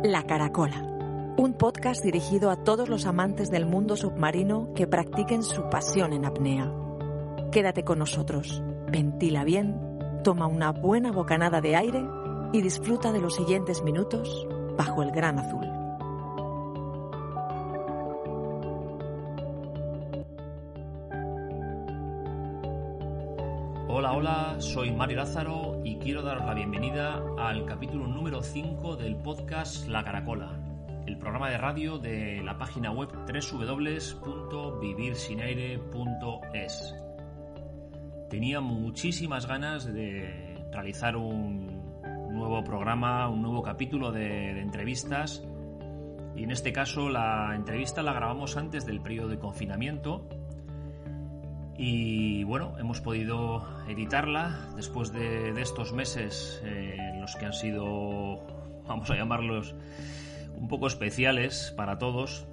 La Caracola, un podcast dirigido a todos los amantes del mundo submarino que practiquen su pasión en apnea. Quédate con nosotros, ventila bien, toma una buena bocanada de aire y disfruta de los siguientes minutos bajo el gran azul. Hola, soy Mario Lázaro y quiero daros la bienvenida al capítulo número 5 del podcast La Caracola, el programa de radio de la página web www.vivirsinaire.es. Tenía muchísimas ganas de realizar un nuevo programa, un nuevo capítulo de entrevistas, y en este caso la entrevista la grabamos antes del periodo de confinamiento. Y bueno, hemos podido editarla después de estos meses en los que han sido, vamos a llamarlos, un poco especiales para todos,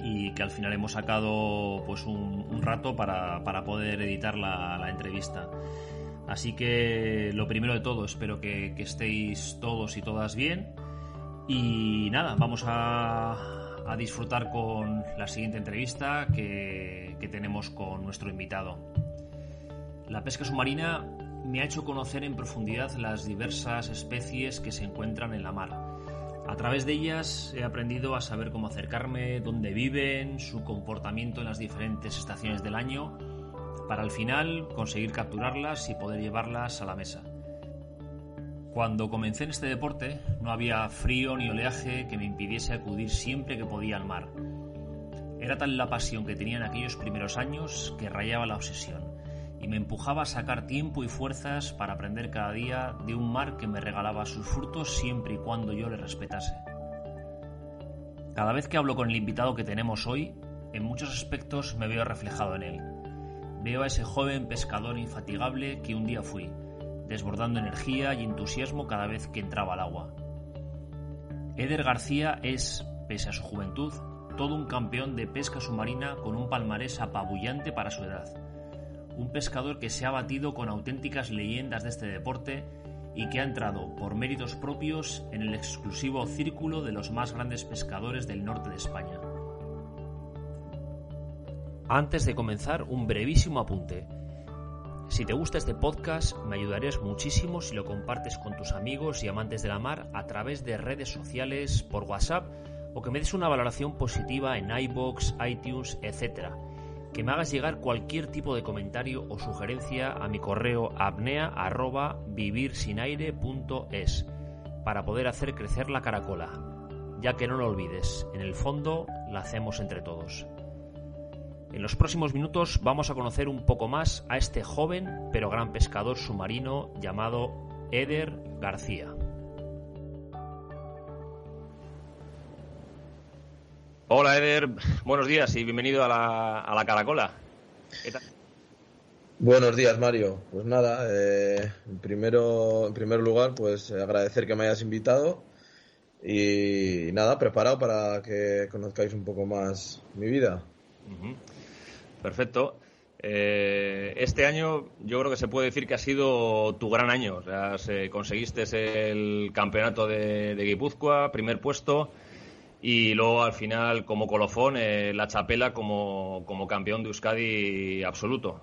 y que al final hemos sacado pues un rato para poder editar la entrevista. Así que lo primero de todo, espero que estéis todos y todas bien. Y nada, vamos a disfrutar con la siguiente entrevista que tenemos con nuestro invitado. La pesca submarina me ha hecho conocer en profundidad las diversas especies que se encuentran en la mar. A través de ellas he aprendido a saber cómo acercarme, dónde viven, su comportamiento en las diferentes estaciones del año, para al final conseguir capturarlas y poder llevarlas a la mesa. Cuando comencé en este deporte no había frío ni oleaje que me impidiese acudir siempre que podía al mar. Era tal la pasión que tenía en aquellos primeros años que rayaba la obsesión y me empujaba a sacar tiempo y fuerzas para aprender cada día de un mar que me regalaba sus frutos siempre y cuando yo le respetase. Cada vez que hablo con el invitado que tenemos hoy, en muchos aspectos me veo reflejado en él. Veo a ese joven pescador infatigable que un día fui, desbordando energía y entusiasmo cada vez que entraba al agua. Eder García es, pese a su juventud, todo un campeón de pesca submarina con un palmarés apabullante para su edad. Un pescador que se ha batido con auténticas leyendas de este deporte y que ha entrado, por méritos propios, en el exclusivo círculo de los más grandes pescadores del norte de España. Antes de comenzar, un brevísimo apunte. Si te gusta este podcast, me ayudarías muchísimo si lo compartes con tus amigos y amantes de la mar a través de redes sociales, por WhatsApp, o que me des una valoración positiva en iVoox, iTunes, etc. Que me hagas llegar cualquier tipo de comentario o sugerencia a mi correo apnea@vivirsinaire.es para poder hacer crecer la caracola, ya que no lo olvides, en el fondo la hacemos entre todos. En los próximos minutos vamos a conocer un poco más a este joven pero gran pescador submarino llamado Eder García. Hola Eder, buenos días y bienvenido a la Caracola. ¿Qué tal? Buenos días, Mario. Pues nada, en primer lugar, pues agradecer que me hayas invitado y nada, preparado para que conozcáis un poco más mi vida. Perfecto. Este año yo creo que se puede decir que ha sido tu gran año. O sea, conseguiste el campeonato de Guipúzcoa, primer puesto, y luego al final como colofón la txapela como campeón de Euskadi absoluto.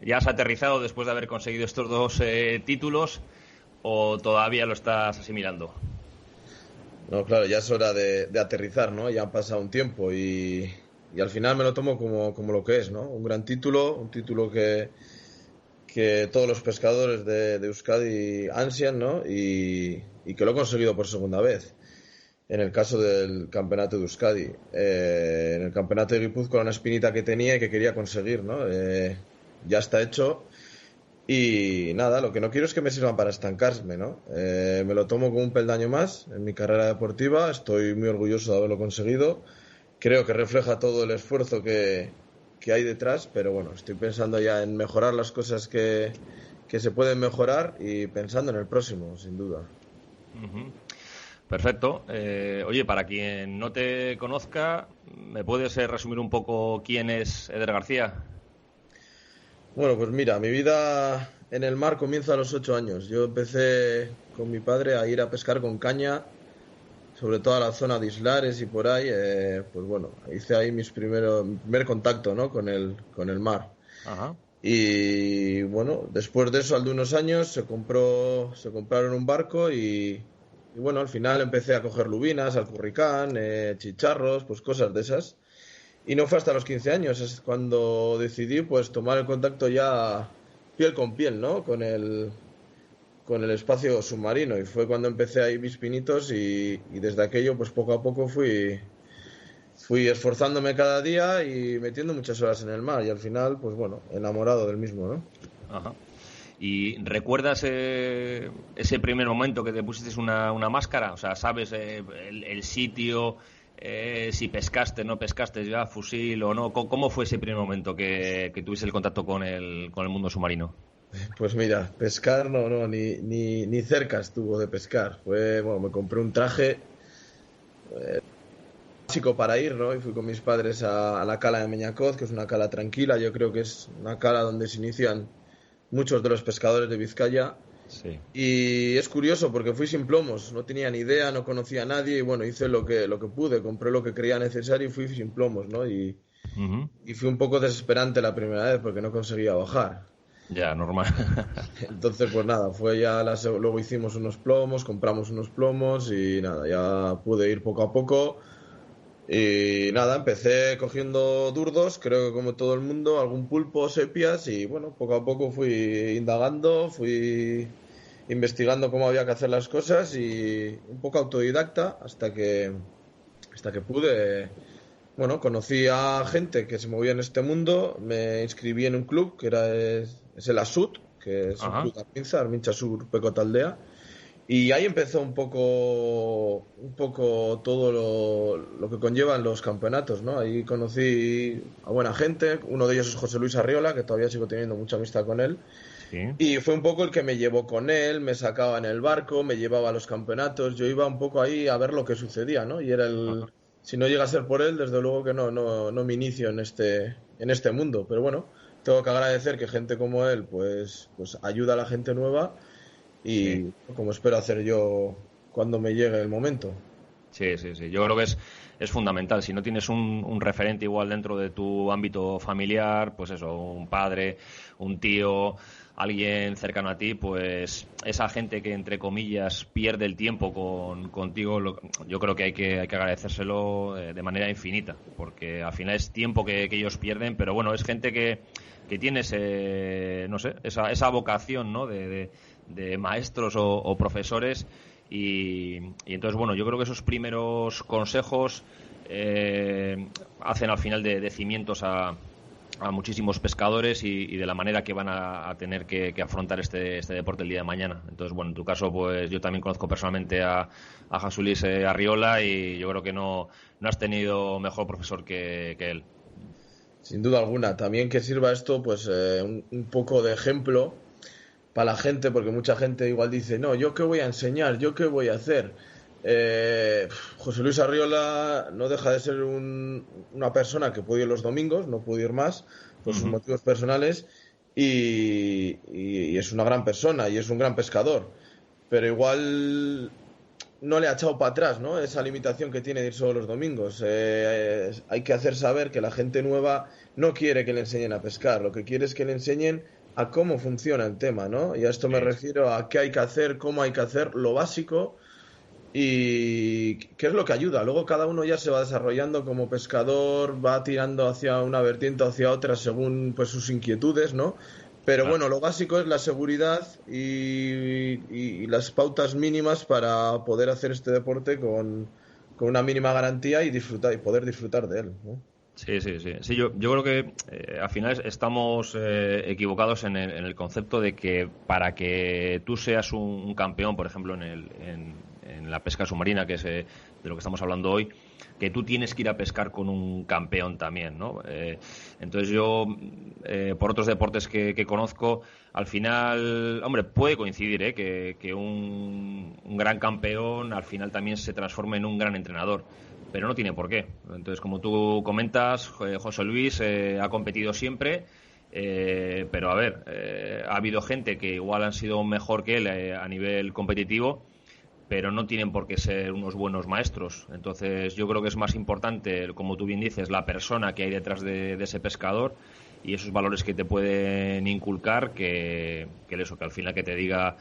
¿Ya has aterrizado después de haber conseguido estos dos títulos o todavía lo estás asimilando? No, claro, ya es hora de aterrizar, ¿no? Ya ha pasado un tiempo y al final me lo tomo como lo que es, ¿no? Un gran título, un título que todos los pescadores de Euskadi ansian, ¿no? Y que lo he conseguido por segunda vez. En el caso del campeonato de Euskadi, en el campeonato de Guipúzcoa, una espinita que tenía y que quería conseguir, ¿no? Ya está hecho y nada, lo que no quiero es que me sirvan para estancarme, ¿no? Me lo tomo como un peldaño más en mi carrera deportiva, estoy muy orgulloso de haberlo conseguido, creo que refleja todo el esfuerzo que hay detrás, pero bueno, estoy pensando ya en mejorar las cosas que se pueden mejorar y pensando en el próximo, sin duda. Perfecto. Oye, para quien no te conozca, ¿me puedes resumir un poco quién es Eder García? Bueno, pues mira, mi vida en el mar comienza a los 8 años. Yo empecé con mi padre a ir a pescar con caña, sobre todo a la zona de Islares y por ahí. Pues bueno, hice ahí mi primer contacto, ¿no? con el mar. Ajá. Y bueno, después de eso, al de unos años, se compraron un barco y bueno, al final empecé a coger lubinas, alcurricán, chicharros, pues cosas de esas. Y no fue hasta los 15 años, es cuando decidí pues tomar el contacto ya piel con piel, ¿no? Con el espacio submarino. Y fue cuando empecé ahí mis pinitos y desde aquello pues poco a poco fui esforzándome cada día y metiendo muchas horas en el mar. Y al final, pues bueno, enamorado del mismo, ¿no? Ajá. ¿Y recuerdas ese primer momento que te pusiste una máscara? O sea, ¿sabes el sitio, si pescaste, no pescaste ya, fusil o no? ¿Cómo fue ese primer momento que tuviste el contacto con el mundo submarino? Pues mira, pescar no, ni cerca estuvo de pescar. Bueno, me compré un traje básico para ir, ¿no? Y fui con mis padres a la cala de Meñacoz, que es una cala tranquila. Yo creo que es una cala donde se inician muchos de los pescadores de Vizcaya. Sí. Y es curioso porque fui sin plomos, no tenía ni idea, no conocía a nadie y bueno, hice lo que pude, compré lo que creía necesario y fui sin plomos, ¿no? Uh-huh. Y fui un poco desesperante la primera vez porque no conseguía bajar. Ya, normal. Entonces, pues nada, luego hicimos unos plomos, compramos unos plomos y nada, ya pude ir poco a poco. Y nada, empecé cogiendo durdos, creo que como todo el mundo, algún pulpo, sepias y bueno, poco a poco fui indagando, fui investigando cómo había que hacer las cosas y un poco autodidacta hasta que pude, bueno, conocí a gente que se movía en este mundo, me inscribí en un club que es el ASUT, que es Ajá. un club de Arminza, Armintza Sur Pecotaldea. Y ahí empezó un poco todo lo que conllevan los campeonatos, ¿no? Ahí conocí a buena gente, uno de ellos es José Luis Arriola, que todavía sigo teniendo mucha amistad con él. Sí. Y fue un poco el que me llevó con él, me sacaba en el barco, me llevaba a los campeonatos, yo iba un poco ahí a ver lo que sucedía, ¿no? Y era Ajá. si no llega a ser por él, desde luego que no me inicio en este mundo. Pero bueno, tengo que agradecer que gente como él, pues ayuda a la gente nueva Sí. y como espero hacer yo cuando me llegue el momento. Sí. Yo creo que es fundamental. Si no tienes un referente igual dentro de tu ámbito familiar, pues eso, un padre, un tío, alguien cercano a ti, pues esa gente que, entre comillas, pierde el tiempo contigo, yo creo que hay que agradecérselo de manera infinita, porque al final es tiempo que ellos pierden, pero bueno, es gente que tienes, no sé, esa vocación, ¿no? de maestros o profesores y entonces, bueno, yo creo que esos primeros consejos hacen al final de cimientos a muchísimos pescadores y de la manera que van a tener que afrontar este deporte el día de mañana. Entonces, bueno, en tu caso, pues yo también conozco personalmente a José Luis Arriola y yo creo que no has tenido mejor profesor que él. Sin duda alguna. También que sirva esto, pues un poco de ejemplo para la gente, porque mucha gente igual dice, no, ¿yo qué voy a enseñar? ¿Yo qué voy a hacer? José Luis Arriola no deja de ser una persona que puede ir los domingos, no puede ir más por sus motivos personales y es una gran persona y es un gran pescador, pero igual no le ha echado para atrás, ¿no? Esa limitación que tiene de ir solo los domingos. Hay que hacer saber que la gente nueva no quiere que le enseñen a pescar, lo que quiere es que le enseñen a cómo funciona el tema, ¿no? Y a esto me refiero a qué hay que hacer, cómo hay que hacer, lo básico y qué es lo que ayuda. Luego cada uno ya se va desarrollando como pescador, va tirando hacia una vertiente o hacia otra según pues sus inquietudes, ¿no? Pero bueno, lo básico es la seguridad y las pautas mínimas para poder hacer este deporte con una mínima garantía y disfrutar y poder disfrutar de él, ¿no? Sí, yo creo que al final estamos equivocados en el concepto de que para que tú seas un campeón, por ejemplo, en la pesca submarina, que es de lo que estamos hablando hoy, que tú tienes que ir a pescar con un campeón también, ¿no? Entonces yo, por otros deportes que conozco, al final, hombre, puede coincidir, que un gran campeón al final también se transforme en un gran entrenador, pero no tiene por qué. Entonces, como tú comentas, José Luis ha competido siempre Pero a ver, ha habido gente que igual han sido mejor que él a nivel competitivo, pero no tienen por qué ser unos buenos maestros. Entonces yo creo que es más importante, como tú bien dices, la persona que hay detrás de ese pescador y esos valores que te pueden inculcar que eso, que al final que te diga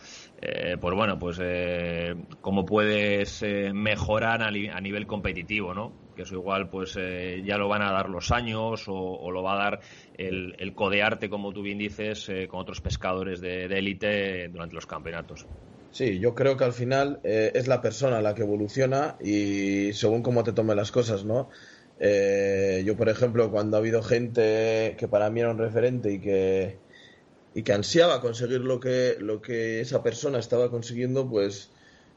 cómo puedes mejorar a nivel competitivo, ¿no? Que eso igual pues ya lo van a dar los años o lo va a dar el codearte, como tú bien dices, con otros pescadores de élite durante los campeonatos. Sí, yo creo que al final es la persona la que evoluciona y según cómo te tomen las cosas, ¿no? Yo, por ejemplo, cuando ha habido gente que para mí era un referente y que ansiaba conseguir lo que esa persona estaba consiguiendo, pues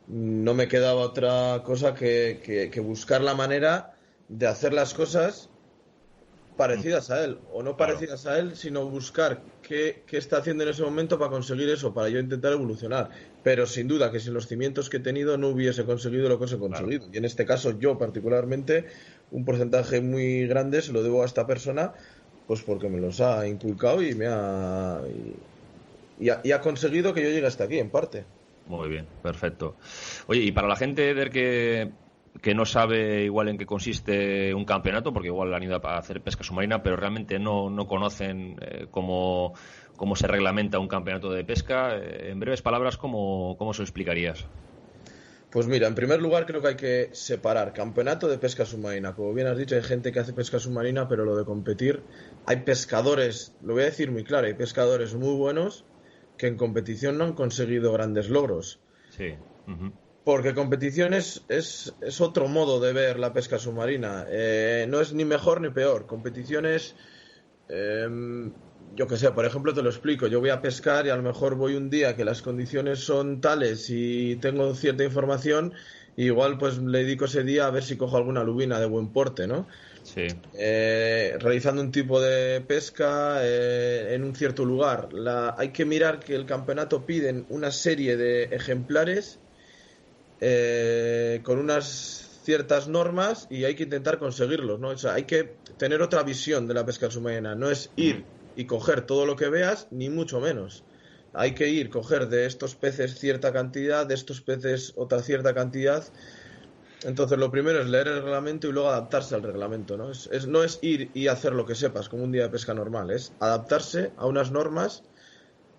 no me quedaba otra cosa que buscar la manera de hacer las cosas parecidas a él, o no Claro. parecidas a él, sino buscar qué está haciendo en ese momento para conseguir eso, para yo intentar evolucionar. Pero sin duda que sin los cimientos que he tenido no hubiese conseguido lo que os he Claro. conseguido. Y en este caso yo particularmente, un porcentaje muy grande se lo debo a esta persona, pues porque me los ha inculcado y ha conseguido que yo llegue hasta aquí, en parte. Muy bien, perfecto. Oye, y para la gente Eder, que no sabe igual en qué consiste un campeonato, porque igual han ido a hacer pesca submarina, pero realmente no conocen cómo se reglamenta un campeonato de pesca, en breves palabras, ¿cómo se lo explicarías? Pues mira, en primer lugar creo que hay que separar campeonato de pesca submarina. Como bien has dicho, hay gente que hace pesca submarina, pero lo de competir, hay pescadores, lo voy a decir muy claro, hay pescadores muy buenos que en competición no han conseguido grandes logros. Sí. Uh-huh. Porque competición es otro modo de ver la pesca submarina. No es ni mejor ni peor. Competición es, yo que sé, por ejemplo, te lo explico. Yo voy a pescar y a lo mejor voy un día que las condiciones son tales y tengo cierta información, y igual pues le dedico ese día a ver si cojo alguna lubina de buen porte, ¿no? Sí. Realizando un tipo de pesca en un cierto lugar. Hay que mirar que el campeonato piden una serie de ejemplares con unas ciertas normas y hay que intentar conseguirlos, ¿no? O sea, hay que tener otra visión de la pesca submarina. No es ir y coger todo lo que veas, ni mucho menos. Hay que ir, coger de estos peces cierta cantidad, de estos peces otra cierta cantidad. Entonces, lo primero es leer el reglamento y luego adaptarse al reglamento, ¿no? No es ir y hacer lo que sepas, como un día de pesca normal, es adaptarse a unas normas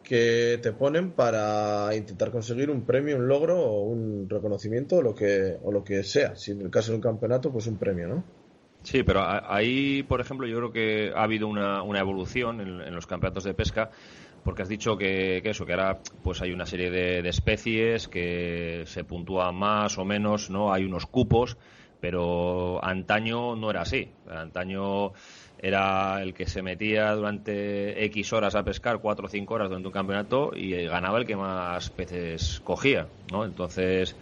que te ponen para intentar conseguir un premio, un logro o un reconocimiento o lo que sea. Si en el caso de un campeonato, pues un premio, ¿no? Sí, pero ahí, por ejemplo, yo creo que ha habido una evolución en los campeonatos de pesca, porque has dicho que ahora pues hay una serie de especies que se puntúan más o menos, ¿no? Hay unos cupos, pero antaño no era así. Antaño era el que se metía durante X horas a pescar, 4 o 5 horas durante un campeonato, y ganaba el que más peces cogía, ¿no? Entonces,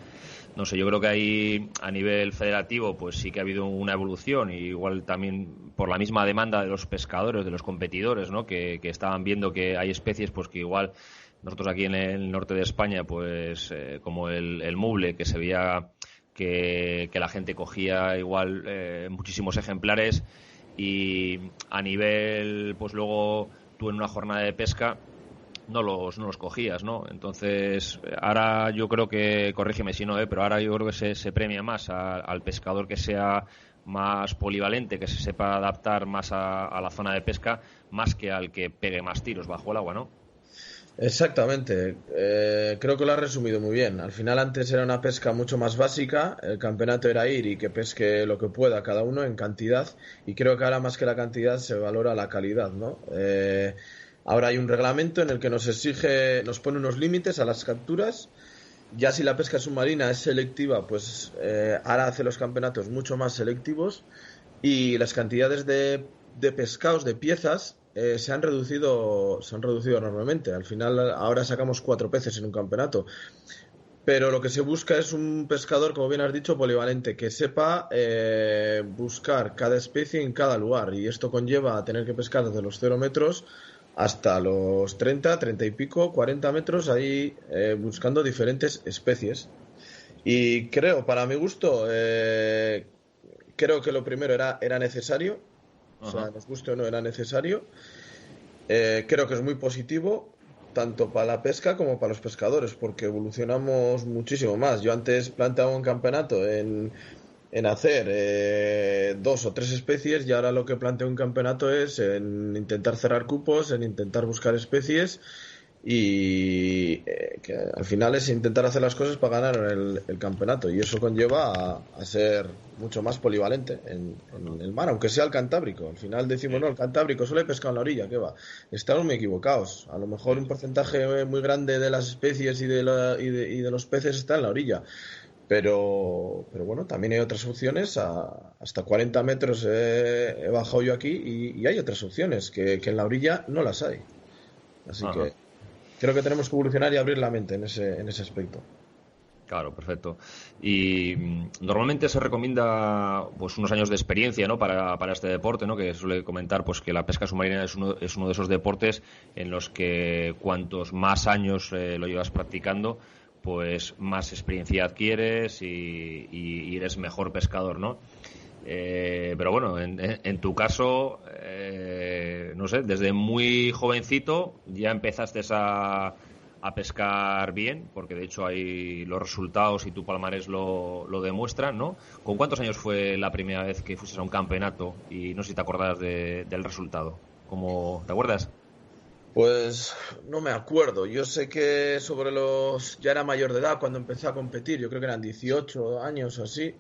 no sé, yo creo que ahí a nivel federativo pues sí que ha habido una evolución, y igual también por la misma demanda de los pescadores, de los competidores, ¿no? Que estaban viendo que hay especies pues que igual nosotros aquí en el norte de España pues como el muble, que se veía que la gente cogía igual muchísimos ejemplares, y a nivel pues luego tú en una jornada de pesca no los cogías, ¿no? Entonces, ahora yo creo que, corrígeme si no, pero ahora yo creo que se premia más al pescador que sea más polivalente, que se sepa adaptar más a la zona de pesca, más que al que pegue más tiros bajo el agua, ¿no? Exactamente. Creo que lo has resumido muy bien. Al final antes era una pesca mucho más básica. El campeonato era ir y que pesque lo que pueda cada uno en cantidad. Y creo que ahora más que la cantidad se valora la calidad, ¿no? Ahora hay un reglamento en el que nos pone unos límites a las capturas. Ya si la pesca submarina es selectiva, pues ahora hace los campeonatos mucho más selectivos, y las cantidades de pescados, de piezas, se han reducido enormemente. Al final ahora sacamos 4 peces en un campeonato. Pero lo que se busca es un pescador, como bien has dicho, polivalente, que sepa buscar cada especie en cada lugar. Y esto conlleva a tener que pescar desde los 0 metros hasta los 30 y pico, 40 metros, ahí buscando diferentes especies. Y creo, para mi gusto, creo que lo primero era necesario. O sea, Ajá. nos guste o no, era necesario. Creo que es muy positivo tanto para la pesca como para los pescadores, porque evolucionamos muchísimo más. Yo antes planteaba un campeonato en hacer 2 o 3 especies, y ahora lo que planteo un campeonato es en intentar cerrar cupos, en intentar buscar especies, y que al final es intentar hacer las cosas para ganar el campeonato, y eso conlleva a ser mucho más polivalente en el mar, aunque sea el Cantábrico. Al final decimos, no, el Cantábrico solo he pescado en la orilla, ¿qué va? Estamos muy equivocados. A lo mejor un porcentaje muy grande de las especies y de los peces está en la orilla. Pero bueno, también hay otras opciones. Hasta 40 metros he bajado yo aquí, y hay otras opciones que en la orilla no las hay. Así que creo que tenemos que evolucionar y abrir la mente en ese aspecto. Claro, perfecto. Y normalmente se recomienda pues unos años de experiencia, ¿no? para este deporte, ¿no? Que suele comentar pues que la pesca submarina es uno de esos deportes en los que cuantos más años lo llevas practicando, pues más experiencia adquieres y eres mejor pescador, ¿no? Pero bueno, en tu caso, no sé, desde muy jovencito ya empezaste a pescar bien, porque de hecho hay los resultados y tu palmarés lo demuestran, ¿no? ¿Con cuántos años fue la primera vez que fuiste a un campeonato? Y no sé si te acuerdas del resultado. ¿Te acuerdas? Pues no me acuerdo. Yo sé que ya era mayor de edad cuando empecé a competir. Yo creo que eran 18 años o así.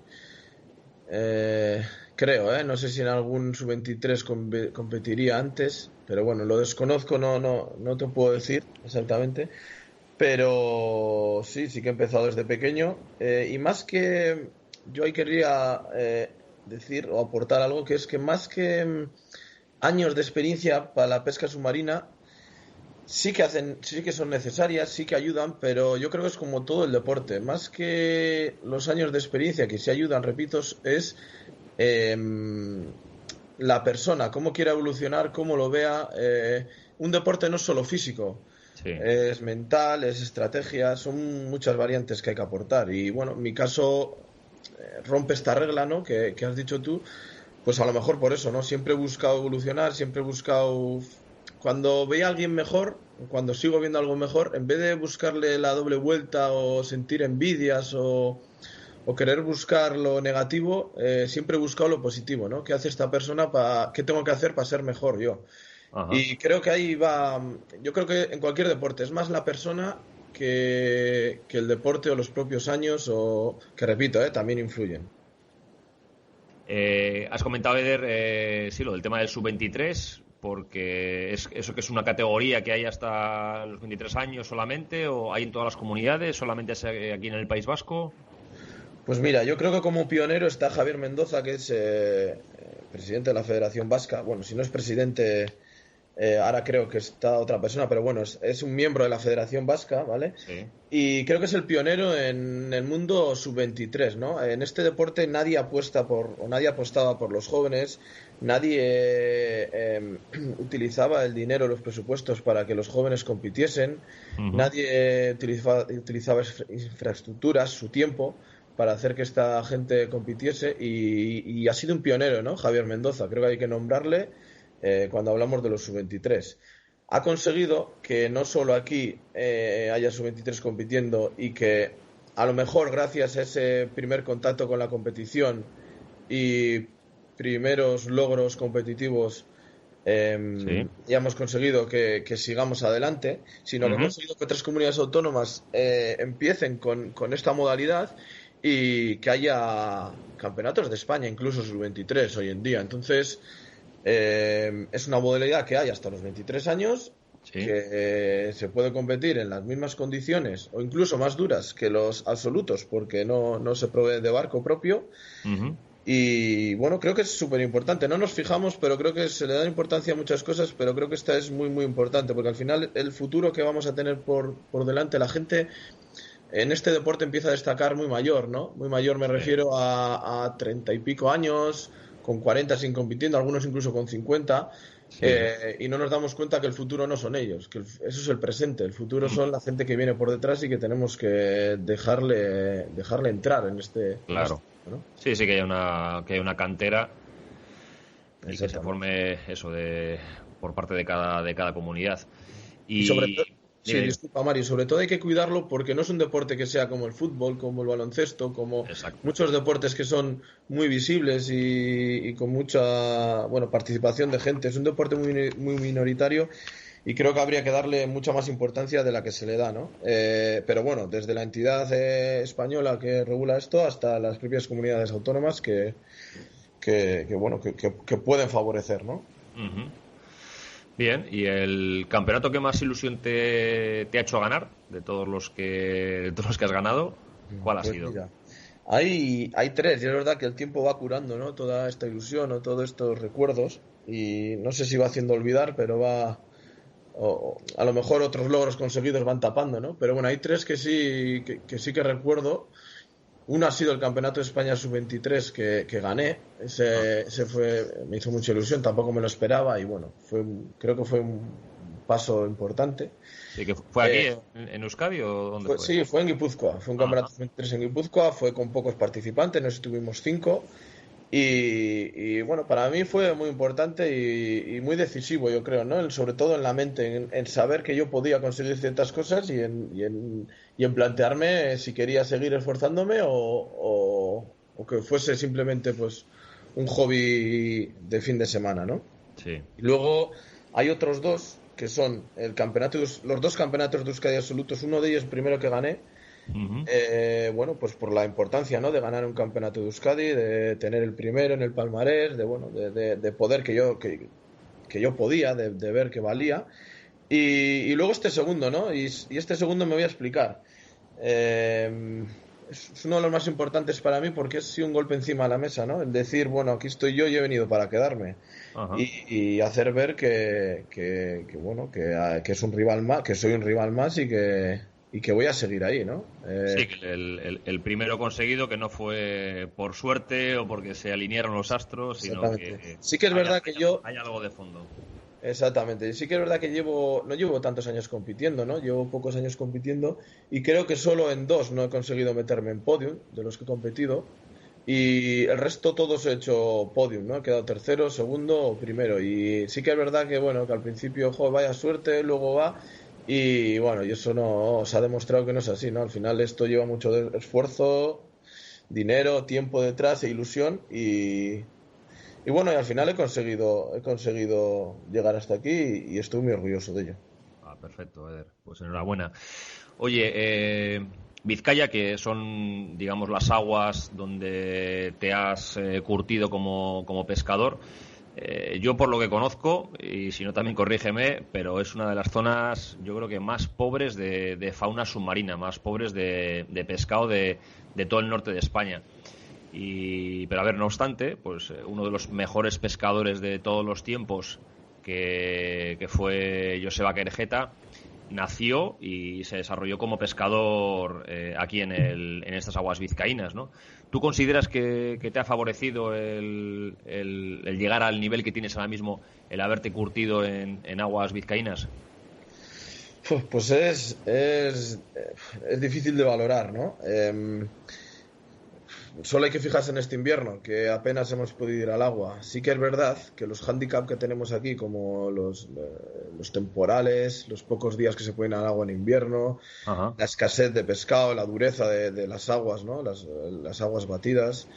Creo, no sé si en algún sub-23 competiría antes, pero bueno, lo desconozco, no te puedo decir exactamente. Pero sí que he empezado desde pequeño. Y más que yo ahí querría decir o aportar algo, que es que más que años de experiencia para la pesca submarina, sí que son necesarias, sí que ayudan, pero yo creo que es como todo el deporte. Más que los años de experiencia que sí ayudan, repito, es la persona, cómo quiera evolucionar, cómo lo vea. Un deporte no es solo físico, sí. Es mental, es estrategia, son muchas variantes que hay que aportar. Y bueno, en mi caso rompe esta regla, ¿no? que has dicho tú, pues a lo mejor por eso, ¿no? Siempre he buscado evolucionar, siempre he buscado... Cuando veía a alguien mejor, cuando sigo viendo algo mejor, en vez de buscarle la doble vuelta o sentir envidias o querer buscar lo negativo, siempre he buscado lo positivo, ¿no? ¿Qué hace esta persona? ¿Qué tengo que hacer para ser mejor yo? Ajá. Y creo que ahí va... Yo creo que en cualquier deporte es más la persona que el deporte o los propios años, o que repito, también influyen. Has comentado, Eder, sí, lo del tema del sub-23, porque eso que es una categoría que hay hasta los 23 años solamente, o hay en todas las comunidades, solamente es aquí en el País Vasco. Pues mira, yo creo que como pionero está Javier Mendoza, que es presidente de la Federación Vasca. Bueno, si no es presidente, ahora creo que está otra persona, pero bueno, es un miembro de la Federación Vasca, ¿vale? Sí. Y creo que es el pionero en el mundo sub-23, ¿no? En este deporte nadie apostaba por los jóvenes, nadie utilizaba el dinero, los presupuestos para que los jóvenes compitiesen, nadie utilizaba infraestructuras, su tiempo, para hacer que esta gente compitiese, y ha sido un pionero, ¿no? Javier Mendoza, creo que hay que nombrarle cuando hablamos de los sub-23. Ha conseguido que no solo aquí haya sub-23 compitiendo, y que a lo mejor gracias a ese primer contacto con la competición y primeros logros competitivos ya hemos conseguido que sigamos adelante, sino que hemos conseguido que otras comunidades autónomas empiecen con esta modalidad, y que haya campeonatos de España, incluso sub-23 hoy en día. Entonces, es una modalidad que hay hasta los 23 años, sí, que se puede competir en las mismas condiciones o incluso más duras que los absolutos, porque no se provee de barco propio. Y bueno, creo que es súper importante. No nos fijamos, pero creo que se le da importancia a muchas cosas, pero creo que esta es muy, muy importante, porque al final el futuro que vamos a tener por delante, la gente en este deporte empieza a destacar muy mayor, ¿no? Muy mayor me refiero a 30 y pico años, con 40 sin compitiendo, algunos incluso con 50, sí. Y no nos damos cuenta que el futuro no son ellos, que eso es el presente. El futuro son la gente que viene por detrás, y que tenemos que dejarle entrar en este... Claro. ¿No? Sí, que haya una cantera y que se forme eso por parte de cada comunidad. Y sobre todo, sí, disculpa Mario, sobre todo hay que cuidarlo porque no es un deporte que sea como el fútbol, como el baloncesto, como muchos deportes que son muy visibles y con mucha participación de gente. Es un deporte muy minoritario y creo que habría que darle mucha más importancia de la que se le da, ¿no? Pero bueno, desde la entidad española que regula esto hasta las propias comunidades autónomas que pueden favorecer, ¿no? Uh-huh. Bien, ¿y el campeonato que más ilusión te ha hecho ganar de todos los que has ganado? ¿Cuál ha sido? Mira, hay 3, y es verdad que el tiempo va curando, ¿no? Toda esta ilusión o todos estos recuerdos, y no sé si va haciendo olvidar, pero a lo mejor otros logros conseguidos van tapando, ¿no? Pero bueno, hay 3 que sí que recuerdo. Uno ha sido el Campeonato de España Sub-23 que gané. Ese me hizo mucha ilusión, tampoco me lo esperaba y bueno, creo que fue un paso importante. Sí, que ¿fue aquí en Euskadi o dónde fue? Sí, fue en Guipúzcoa. Fue un Campeonato Sub-23 en Guipúzcoa, fue con pocos participantes, nos estuvimos 5. Y bueno, para mí fue muy importante y muy decisivo, yo creo, ¿no? Sobre todo en la mente, en saber que yo podía conseguir ciertas cosas y en plantearme si quería seguir esforzándome o que fuese simplemente pues un hobby de fin de semana, ¿no? Sí. Y luego hay otros 2 que son los 2 campeonatos de Euskadi absolutos. Uno de ellos, el primero que gané, uh-huh. Pues por la importancia, ¿no? De ganar un campeonato de Euskadi, de tener el primero en el palmarés, de poder que yo podía, de ver que valía. Y luego este segundo, ¿no? Y este segundo me voy a explicar. Es uno de los más importantes para mí porque es un golpe encima de la mesa, ¿no? El decir, bueno, aquí estoy yo y he venido para quedarme. Uh-huh. Y hacer ver que es un rival más, que soy un rival más y que voy a seguir ahí, ¿no? Sí, que el primero conseguido, que no fue por suerte o porque se alinearon los astros, sino que sí que es verdad que hay algo de fondo. Exactamente, sí que es verdad que no llevo tantos años compitiendo, ¿no? Llevo pocos años compitiendo y creo que solo en 2 no he conseguido meterme en podium de los que he competido y el resto todos he hecho podium, ¿no? He quedado tercero, segundo o primero y sí que es verdad que, bueno, que al principio, vaya suerte, luego va. Y bueno, y eso no se ha demostrado que no es así, ¿no? Al final esto lleva mucho esfuerzo, dinero, tiempo detrás e ilusión y bueno, y al final he conseguido llegar hasta aquí y estoy muy orgulloso de ello. Perfecto, Eder. Pues enhorabuena. Oye, Vizcaya, que son, digamos, las aguas donde te has curtido como pescador. Yo por lo que conozco, y si no también corrígeme, pero es una de las zonas, yo creo que más pobres de fauna submarina, más pobres de pescado de todo el norte de España. Pero a ver, no obstante, pues uno de los mejores pescadores de todos los tiempos, que fue Joseba Querejeta, nació y se desarrolló como pescador aquí en estas aguas vizcaínas, ¿no? ¿Tú consideras que te ha favorecido el llegar al nivel que tienes ahora mismo, el haberte curtido en aguas vizcaínas? Pues es difícil de valorar, ¿no? Solo hay que fijarse en este invierno, que apenas hemos podido ir al agua. Sí que es verdad que los handicaps que tenemos aquí, como los temporales, los pocos días que se pueden ir al agua en invierno, Ajá. La escasez de pescado, la dureza de las aguas, ¿no? Las aguas batidas,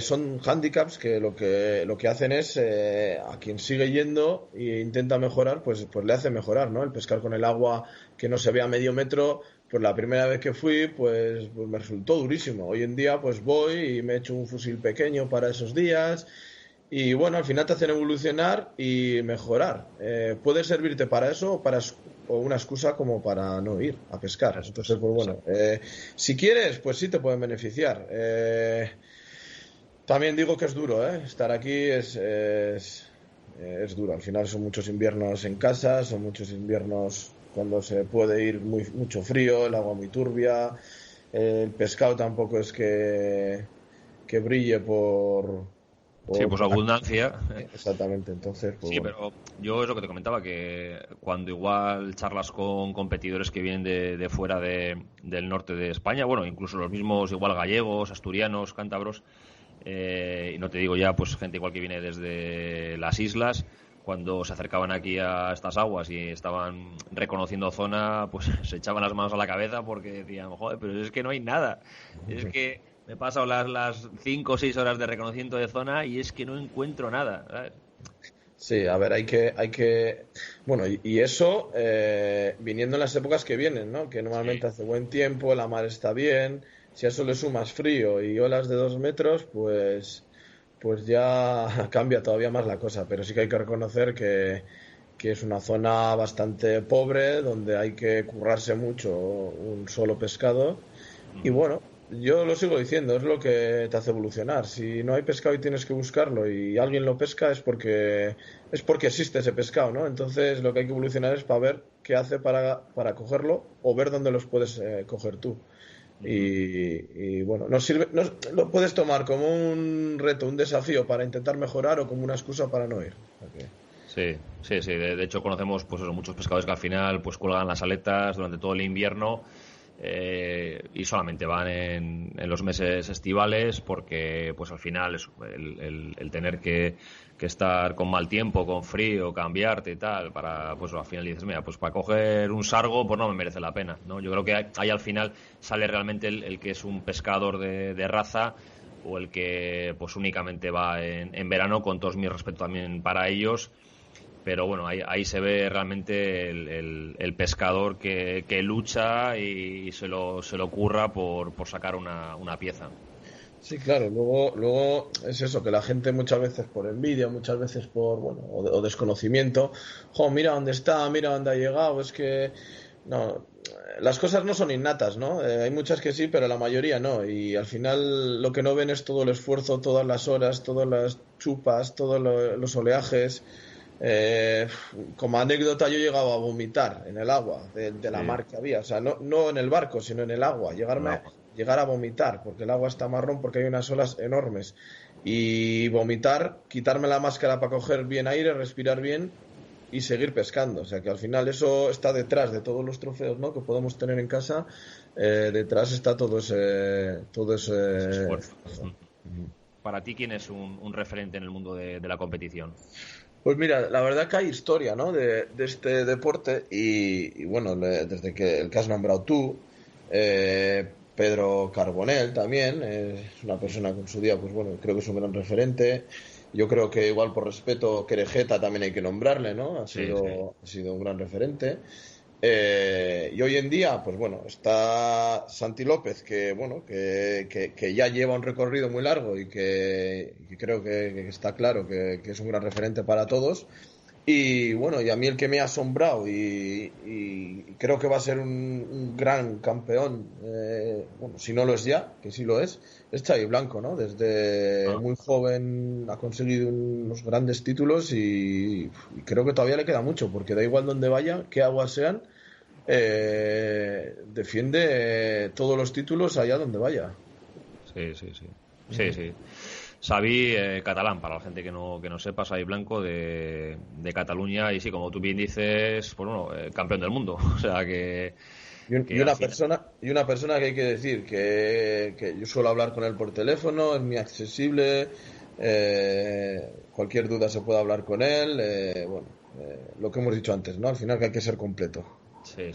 son handicaps que lo que hacen es a quien sigue yendo e intenta mejorar, pues le hace mejorar, ¿no? El pescar con el agua que no se ve a medio metro. Pues la primera vez que fui, pues me resultó durísimo. Hoy en día, pues voy y me echo un fusil pequeño para esos días. Y bueno, al final te hacen evolucionar y mejorar. Puede servirte para eso o una excusa como para no ir a pescar. Entonces, pues bueno, si quieres, pues sí te pueden beneficiar. También digo que es duro, estar aquí es duro. Al final son muchos inviernos en casa, son muchos inviernos cuando se puede ir mucho frío, el agua muy turbia, el pescado tampoco es que brille por Sí, pues abundancia. Exactamente, entonces pues sí, bueno. pero yo es lo que te comentaba, que cuando igual charlas con competidores que vienen de fuera del norte de España, bueno, incluso los mismos igual gallegos, asturianos, cántabros, y no te digo ya pues gente igual que viene desde las islas, cuando se acercaban aquí a estas aguas y estaban reconociendo zona, pues se echaban las manos a la cabeza porque decían, joder, pero es que no hay nada. Es que me he pasado las 5 o 6 horas de reconocimiento de zona y es que no encuentro nada, ¿sabes? Sí, a ver, hay que... Bueno, y eso viniendo en las épocas que vienen, ¿no? Que normalmente hace buen tiempo, la mar está bien. Si a eso le sumas frío y olas de 2 metros, pues ya cambia todavía más la cosa. Pero sí que hay que reconocer que es una zona bastante pobre, donde hay que currarse mucho un solo pescado. Y bueno, yo lo sigo diciendo, es lo que te hace evolucionar. Si no hay pescado y tienes que buscarlo y alguien lo pesca es porque existe ese pescado, ¿no? Entonces lo que hay que evolucionar es para ver qué hace para cogerlo o ver dónde los puedes coger tú. Y bueno, lo puedes tomar como un reto, un desafío para intentar mejorar o como una excusa para no ir. Okay. Sí. De hecho conocemos pues eso, muchos pescadores que al final pues cuelgan las aletas durante todo el invierno y solamente van en los meses estivales porque pues al final el tener que estar con mal tiempo, con frío, cambiarte y tal, para pues al final dices, mira, pues para coger un sargo pues no me merece la pena, ¿no? Yo creo que ahí al final sale realmente el que es un pescador de raza o el que pues únicamente va en verano, con todos mis respetos también para ellos. Pero bueno, ahí se ve realmente el pescador que lucha y se lo curra por sacar una pieza. Sí, claro, luego es eso, que la gente muchas veces por envidia, muchas veces por, bueno, o desconocimiento, mira dónde está, mira dónde ha llegado, es que, no, las cosas no son innatas, ¿no? Hay muchas que sí, pero la mayoría no, y al final lo que no ven es todo el esfuerzo, todas las horas, todas las chupas, todos los oleajes. Como anécdota, yo he llegado a vomitar en el agua de la mar que había, o sea, no en el barco, sino en el agua, llegar a vomitar, porque el agua está marrón, porque hay unas olas enormes, y vomitar, quitarme la máscara para coger bien aire, respirar bien y seguir pescando, o sea que al final eso está detrás de todos los trofeos, ¿no?, que podemos tener en casa, detrás está todo ese esfuerzo. Para ti, ¿quién es un referente en el mundo de la competición? Pues mira, la verdad que hay historia, ¿no?, de este deporte y bueno, desde que el que has nombrado tú, Pedro Carbonell también, es una persona que en su día, pues bueno, creo que es un gran referente. Yo creo que igual por respeto, Querejeta también hay que nombrarle, ¿no? Ha sido un gran referente. Y hoy en día, pues bueno, está Santi López, que bueno, que ya lleva un recorrido muy largo y que creo que está claro que es un gran referente para todos. Y bueno, y a mí el que me ha asombrado y creo que va a ser un gran campeón, bueno, si no lo es ya, que sí lo es Xavi Blanco, ¿no? Desde muy joven ha conseguido unos grandes títulos y creo que todavía le queda mucho, porque da igual donde vaya, qué aguas sean, defiende todos los títulos allá donde vaya. Sí. Xavi, catalán, para la gente que no sepa, Xavi Blanco de Cataluña, y sí, como tú bien dices, pues bueno, campeón del mundo, o sea que... Y una persona que hay que decir que yo suelo hablar con él por teléfono, es muy accesible, cualquier duda se puede hablar con él, lo que hemos dicho antes, ¿no? Al final que hay que ser completo. Sí.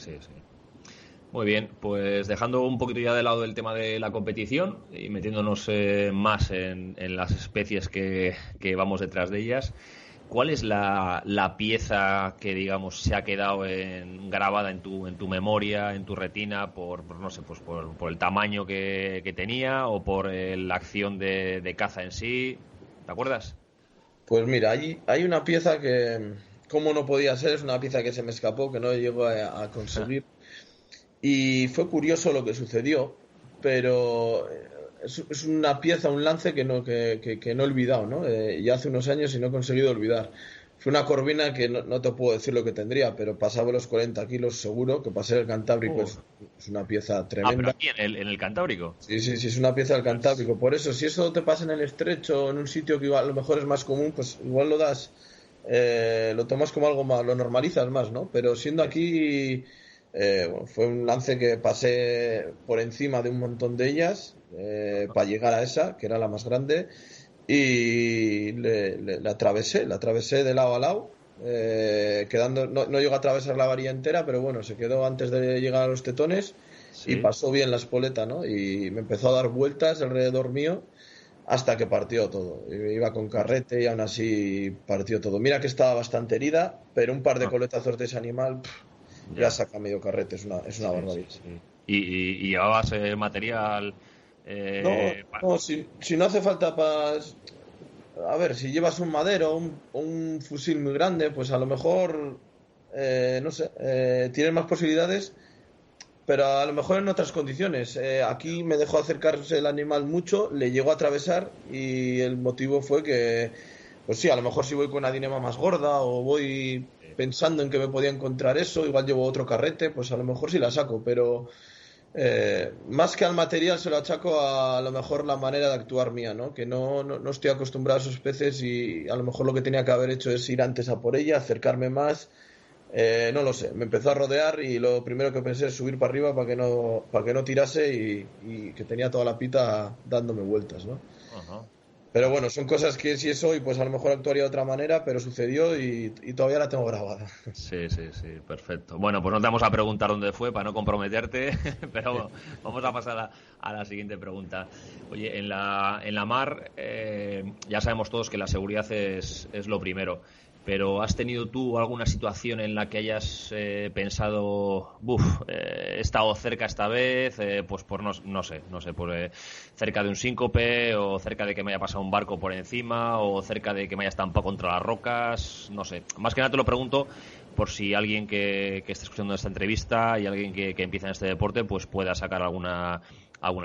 Muy bien, pues dejando un poquito ya de lado el tema de la competición y metiéndonos más en las especies que vamos detrás de ellas, ¿cuál es la pieza que, digamos, se ha quedado grabada en tu memoria, en tu retina, por no sé, pues por el tamaño que tenía o por la acción de caza en sí? ¿Te acuerdas? Pues mira, hay una pieza que, como no podía ser, es una pieza que se me escapó, que no llegó a conseguir. Y fue curioso lo que sucedió, pero es una pieza, un lance que no he olvidado, ¿no? Ya hace unos años y no he conseguido olvidar. Fue una corvina que no te puedo decir lo que tendría, pero pasaba los 40 kilos seguro, que pasé el Cantábrico es una pieza tremenda. Pero aquí en el Cantábrico. Sí, es una pieza del Cantábrico. Por eso, si eso te pasa en el estrecho, en un sitio que igual, a lo mejor es más común, pues igual lo das, lo tomas como algo más, lo normalizas más, ¿no? Pero siendo aquí... fue un lance que pasé por encima de un montón de ellas para llegar a esa, que era la más grande, y la atravesé de lado a lado quedando, no llegó a atravesar la varilla entera, pero bueno, se quedó antes de llegar a los tetones. Sí. Y pasó bien la espoleta, ¿no? Y me empezó a dar vueltas alrededor mío hasta que partió todo. Iba con carrete y aún así partió todo. Mira que estaba bastante herida, pero un par de coletazos de ese animal ya saca medio carrete, es una barbaridad. Sí. ¿Y llevabas material? No, si no hace falta para... A ver, si llevas un madero o un fusil muy grande, pues a lo mejor, no sé, tienes más posibilidades, pero a lo mejor en otras condiciones. Aquí me dejó acercarse el animal mucho, le llegó a atravesar y el motivo fue que, pues sí, a lo mejor si voy con una dinema más gorda o voy pensando en que me podía encontrar eso, igual llevo otro carrete, pues a lo mejor sí la saco, pero más que al material se lo achaco a lo mejor la manera de actuar mía, ¿no? Que no estoy acostumbrado a esos peces y a lo mejor lo que tenía que haber hecho es ir antes a por ella, acercarme más. No lo sé, me empezó a rodear y lo primero que pensé es subir para arriba para que no tirase y que tenía toda la pita dándome vueltas, ¿no? Uh-huh. Pero bueno, son cosas que si es hoy, pues a lo mejor actuaría de otra manera, pero sucedió y todavía la tengo grabada. Sí, perfecto. Bueno, pues no te vamos a preguntar dónde fue para no comprometerte, pero vamos a pasar a la siguiente pregunta. Oye, en la mar ya sabemos todos que la seguridad es lo primero. Pero ¿has tenido tú alguna situación en la que hayas pensado, he estado cerca esta vez, pues por no sé, pues cerca de un síncope o cerca de que me haya pasado un barco por encima o cerca de que me haya estampado contra las rocas? No sé, más que nada te lo pregunto por si alguien que esté escuchando esta entrevista y alguien que empieza en este deporte pues pueda sacar alguna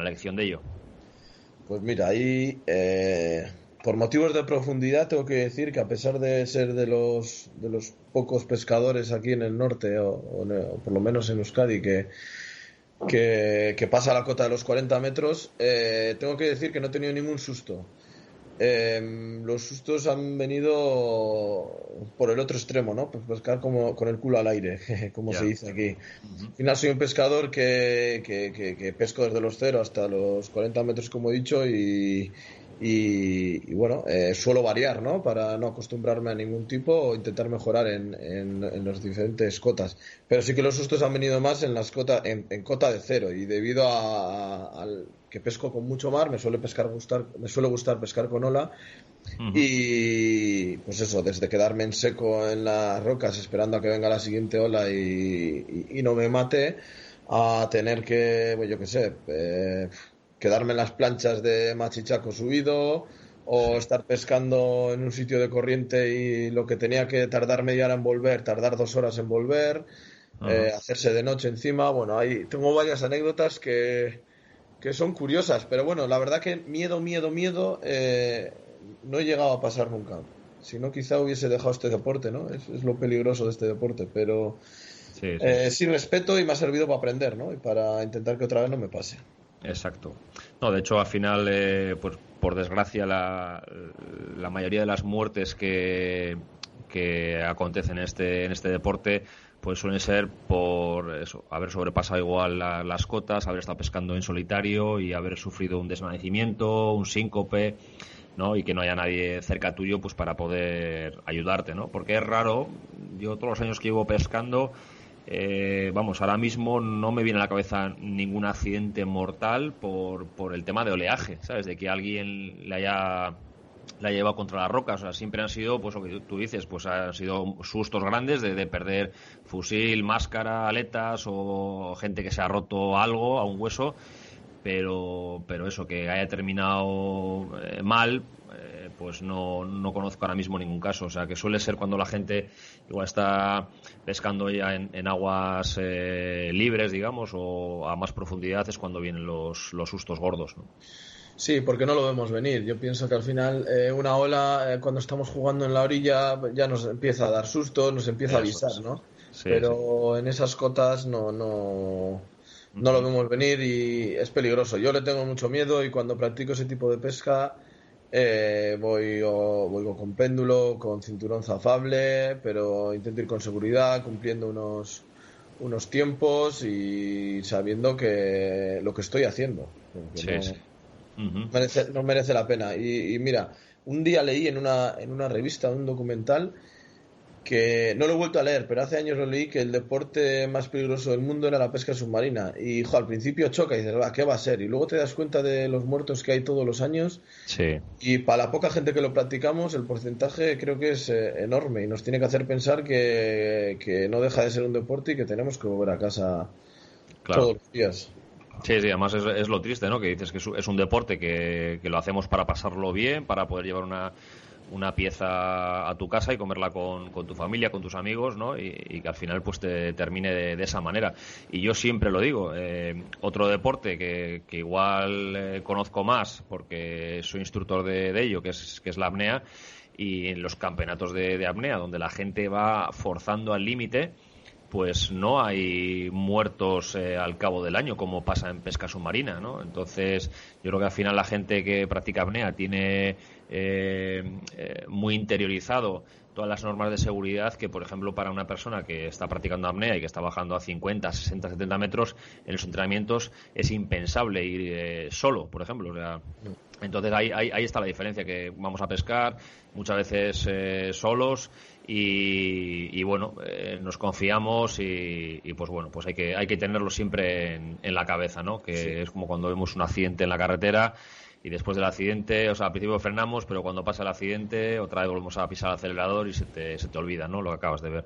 lección de ello. Pues mira, ahí... Por motivos de profundidad tengo que decir que a pesar de ser de los pocos pescadores aquí en el norte o por lo menos en Euskadi que pasa la cota de los 40 metros, tengo que decir que no he tenido ningún susto. Los sustos han venido por el otro extremo, ¿no? Pues pescar como con el culo al aire, como se dice aquí. Uh-huh. Al final soy un pescador que pesco desde los 0 hasta los 40 metros, como he dicho, y bueno, suelo variar, ¿no? Para no acostumbrarme a ningún tipo o intentar mejorar en las diferentes cotas. Pero sí que los sustos han venido más en las cotas, en cota de 0, y debido al que pesco con mucho mar, me suele gustar pescar con ola. Uh-huh. Y pues eso, desde quedarme en seco en las rocas esperando a que venga la siguiente ola y no me mate, a tener que, pues yo qué sé, quedarme en las planchas de machichaco subido o estar pescando en un sitio de corriente y lo que tenía que tardar media hora en volver, tardar 2 horas en volver, hacerse de noche encima. Bueno, ahí tengo varias anécdotas que son curiosas, pero bueno, la verdad que miedo no he llegado a pasar nunca. Si no, quizá hubiese dejado este deporte, ¿no? Es lo peligroso de este deporte, pero sí respeto y me ha servido para aprender, ¿no? Y para intentar que otra vez no me pase. Exacto. No, de hecho, al final, pues por desgracia, la mayoría de las muertes que acontecen en este deporte, pues suelen ser por eso, haber sobrepasado igual las cotas, haber estado pescando en solitario y haber sufrido un desvanecimiento, un síncope, ¿no? Y que no haya nadie cerca tuyo, pues para poder ayudarte, ¿no? Porque es raro. Yo todos los años que llevo pescando, ahora mismo no me viene a la cabeza ningún accidente mortal por el tema de oleaje, ¿sabes? De que alguien la haya llevado contra las rocas. O sea, siempre han sido, pues lo que tú dices, pues han sido sustos grandes de perder fusil, máscara, aletas o gente que se ha roto algo, a un hueso, pero eso, que haya terminado mal, pues no conozco ahora mismo ningún caso. O sea, que suele ser cuando la gente igual está pescando ya en aguas libres, digamos, o a más profundidad, es cuando vienen los sustos gordos, ¿no? Sí, porque no lo vemos venir. Yo pienso que al final una ola, cuando estamos jugando en la orilla, ya nos empieza a dar susto, nos empieza a avisar, ¿no? Sí, pero en esas cotas no lo vemos venir y es peligroso. Yo le tengo mucho miedo y cuando practico ese tipo de pesca voy con péndulo, con cinturón zafable, pero intento ir con seguridad, cumpliendo unos tiempos y sabiendo que lo que estoy haciendo. No merece la pena. Y mira, un día leí en una revista, un documental, que no lo he vuelto a leer, pero hace años lo leí, que el deporte más peligroso del mundo era la pesca submarina. Y al principio choca y dices, ¿qué va a ser? Y luego te das cuenta de los muertos que hay todos los años. Sí. Y para la poca gente que lo practicamos, el porcentaje creo que es enorme y nos tiene que hacer pensar que no deja de ser un deporte y que tenemos que volver a casa todos los días. Sí, además es lo triste, ¿no? Que dices que es un deporte que lo hacemos para pasarlo bien, para poder llevar una pieza a tu casa y comerla con tu familia, con tus amigos, ¿no? Y que al final pues te termine de esa manera. Y yo siempre lo digo, otro deporte que igual conozco más porque soy instructor de ello, que es la apnea, y en los campeonatos de apnea, donde la gente va forzando al límite, pues no hay muertos al cabo del año como pasa en pesca submarina, ¿no? Entonces yo creo que al final la gente que practica apnea tiene muy interiorizado todas las normas de seguridad que, por ejemplo, para una persona que está practicando apnea y que está bajando a 50, 60, 70 metros en los entrenamientos es impensable ir solo, por ejemplo. O sea, entonces ahí está la diferencia, que vamos a pescar muchas veces solos y bueno, nos confiamos y pues bueno, pues hay que tenerlo siempre en la cabeza, ¿no? Que sí. Es como cuando vemos un accidente en la carretera y después del accidente, o sea, al principio frenamos, pero cuando pasa el accidente otra vez volvemos a pisar el acelerador y se te olvida, ¿no? Lo que acabas de ver.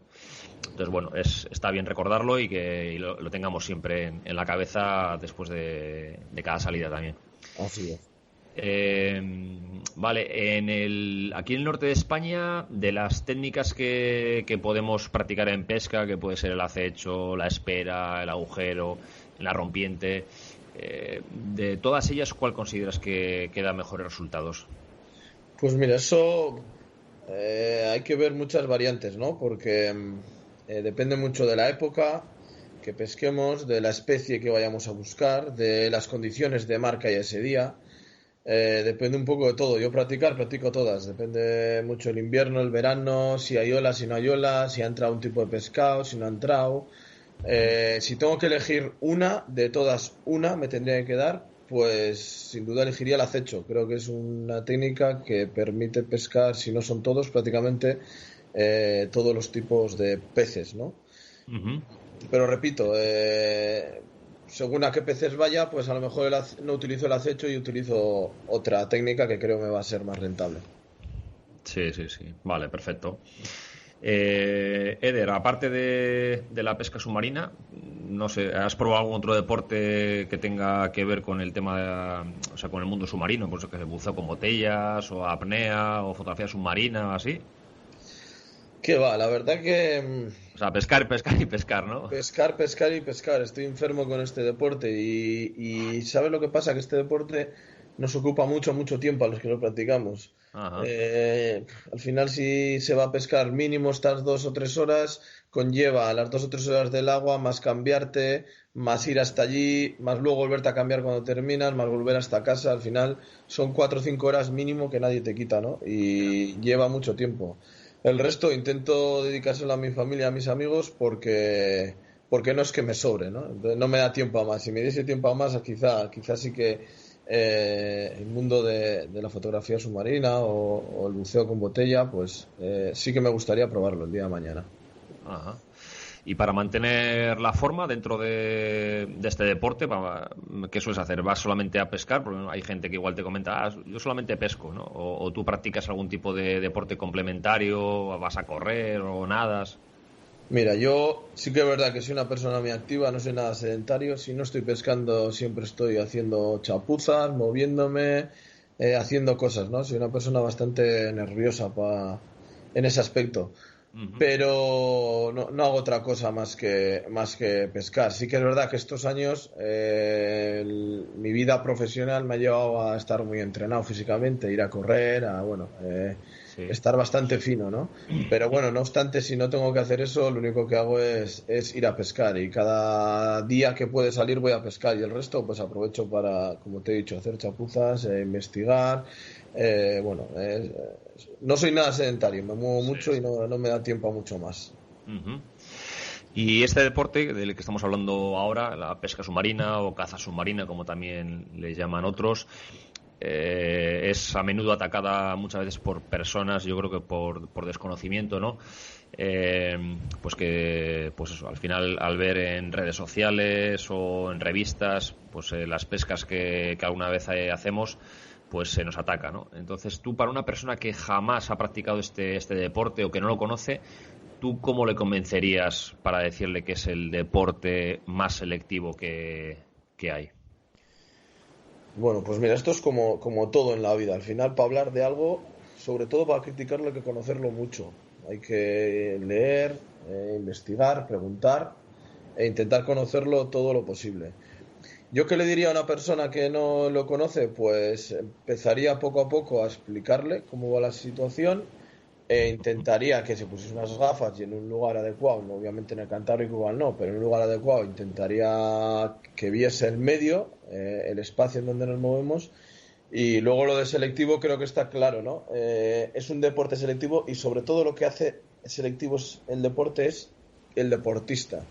Entonces bueno, está bien recordarlo y que lo tengamos siempre en la cabeza después de cada salida también. Así es. Vale, aquí en el norte de España, de las técnicas que podemos practicar en pesca, que puede ser el acecho, la espera, el agujero, la rompiente, de todas ellas, ¿cuál consideras que da mejores resultados? Pues mira, eso hay que ver muchas variantes, ¿no? Porque depende mucho de la época que pesquemos, de la especie que vayamos a buscar, de las condiciones de mar que haya ese día. Depende un poco de todo. Yo practico todas. Depende mucho el invierno, el verano, si hay olas, si no hay olas, si ha entrado un tipo de pescado, si no ha entrado. Si tengo que elegir una, de todas una me tendría que quedar, pues sin duda elegiría el acecho. Creo que es una técnica que permite pescar, si no son todos, prácticamente todos los tipos de peces, ¿no? Uh-huh. Pero repito, según a qué peces vaya, pues a lo mejor no utilizo el acecho y utilizo otra técnica que creo me va a ser más rentable. Sí. Vale, perfecto. Eder, aparte de la pesca submarina, no sé, ¿has probado algún otro deporte que tenga que ver con el tema o sea, con el mundo submarino? Pues que se buceo con botellas, o apnea, o fotografía submarina, o así. ¿Qué va? La verdad que... O sea, pescar, ¿no? Pescar. Estoy enfermo con este deporte y ¿sabes lo que pasa? Que este deporte nos ocupa mucho tiempo a los que lo practicamos. Al final, si se va a pescar mínimo estas 2 o 3 horas, conlleva las 2 o 3 horas del agua, más cambiarte, más ir hasta allí, más luego volverte a cambiar cuando terminas, más volver hasta casa. Al final son 4 o 5 horas mínimo que nadie te quita, ¿no? Y lleva mucho tiempo. El resto intento dedicárselo a mi familia, a mis amigos, porque no es que me sobre, ¿no? Entonces, no me da tiempo a más. Si me diese tiempo a más, quizá sí que el mundo de la fotografía submarina o el buceo con botella, pues sí que me gustaría probarlo el día de mañana. Ajá. Y para mantener la forma dentro de este deporte, ¿qué sueles hacer? ¿Vas solamente a pescar? Porque hay gente que igual te comenta, yo solamente pesco, ¿no? O tú practicas algún tipo de deporte complementario, vas a correr o nadas. Mira, yo sí que es verdad que soy una persona muy activa, no soy nada sedentario. Si no estoy pescando, siempre estoy haciendo chapuzas, moviéndome, haciendo cosas, ¿no? Soy una persona bastante nerviosa en ese aspecto. Uh-huh. Pero no hago otra cosa más que pescar. Sí que es verdad que estos años mi vida profesional me ha llevado a estar muy entrenado físicamente, ir a correr, sí. Estar bastante fino, ¿no? Pero bueno, no obstante, si no tengo que hacer eso, lo único que hago es ir a pescar, y cada día que puede salir voy a pescar, y el resto pues aprovecho para, como te he dicho, hacer chapuzas, investigar. No soy nada sedentario, me muevo mucho y no me da tiempo a mucho más. Uh-huh. Y este deporte del que estamos hablando ahora, la pesca submarina o caza submarina, como también le llaman otros, es a menudo atacada muchas veces por personas, yo creo que por desconocimiento, ¿no? Pues que, pues eso, al final, al ver en redes sociales o en revistas, pues las pescas que alguna vez hacemos, pues se nos ataca, ¿no? Entonces, tú, para una persona que jamás ha practicado este deporte o que no lo conoce, ¿tú cómo le convencerías para decirle que es el deporte más selectivo que hay? Bueno, pues mira, esto es como todo en la vida. Al final, para hablar de algo, sobre todo para criticarlo, hay que conocerlo mucho. Hay que leer, investigar, preguntar e intentar conocerlo todo lo posible. ¿Yo qué le diría a una persona que no lo conoce? Pues empezaría poco a poco a explicarle cómo va la situación e intentaría que se pusiese unas gafas y en un lugar adecuado, no, obviamente en el Cantábrico igual no, pero en un lugar adecuado intentaría que viese el medio, el espacio en donde nos movemos. Y luego lo de selectivo creo que está claro, ¿no? Es un deporte selectivo y sobre todo lo que hace selectivo el deporte es el deportista.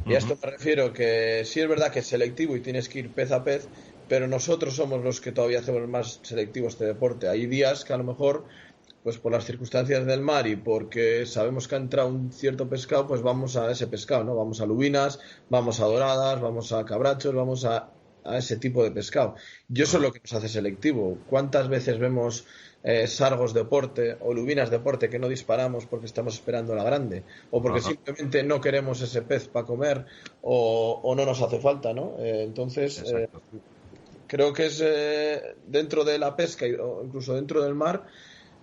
Y a esto me refiero que sí es verdad que es selectivo y tienes que ir pez a pez, pero nosotros somos los que todavía hacemos más selectivo este deporte. Hay días que a lo mejor, pues por las circunstancias del mar y porque sabemos que ha entrado un cierto pescado, pues vamos a ese pescado, ¿no? Vamos a lubinas, vamos a doradas, vamos a cabrachos, vamos a ese tipo de pescado. Y eso es lo que nos hace selectivo. ¿Cuántas veces vemos sargos de porte o lubinas de porte que no disparamos porque estamos esperando la grande o porque simplemente no queremos ese pez para comer o no nos hace falta, ¿no? Entonces, creo que es dentro de la pesca o incluso dentro del mar,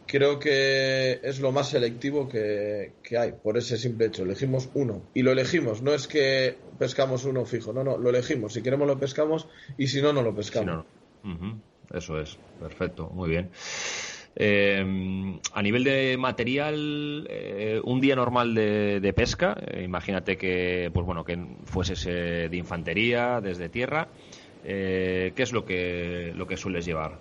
creo que es lo más selectivo que hay, por ese simple hecho. Elegimos uno. Y lo elegimos, no es que pescamos uno fijo, no, lo elegimos. Si queremos lo pescamos y si no, no lo pescamos. Si no. Eso es, perfecto, muy bien. A nivel de material, un día normal de pesca, imagínate que, pues bueno, que fueses de infantería, desde tierra, ¿qué es lo que sueles llevar?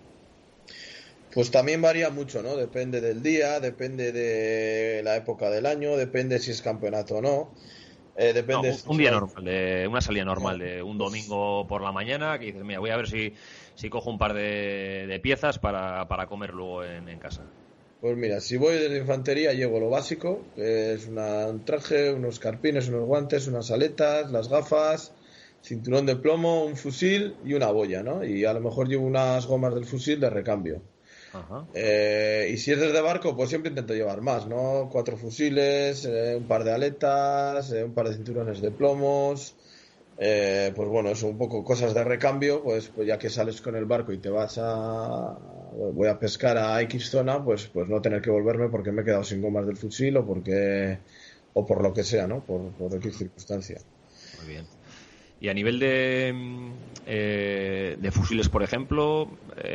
Pues también varía mucho, ¿no? Depende del día, depende de la época del año, depende si es campeonato o no. Depende un día normal, una salida normal de un domingo por la mañana, que dices, mira, voy a ver si cojo un par de piezas para comer luego en casa. Pues mira, si voy de infantería llevo lo básico, que es un traje, unos carpines, unos guantes, unas aletas, las gafas, cinturón de plomo, un fusil y una boya, ¿no? Y a lo mejor llevo unas gomas del fusil de recambio. Y si es desde barco, pues siempre intento llevar más, ¿no? 4 fusiles, un par de aletas, un par de cinturones de plomos, pues bueno, eso, un poco cosas de recambio, pues ya que sales con el barco y te voy a pescar a X zona, pues no tener que volverme porque me he quedado sin gomas del fusil o por lo que sea, ¿no? Por X circunstancia. Muy bien. Y a nivel de fusiles, por ejemplo,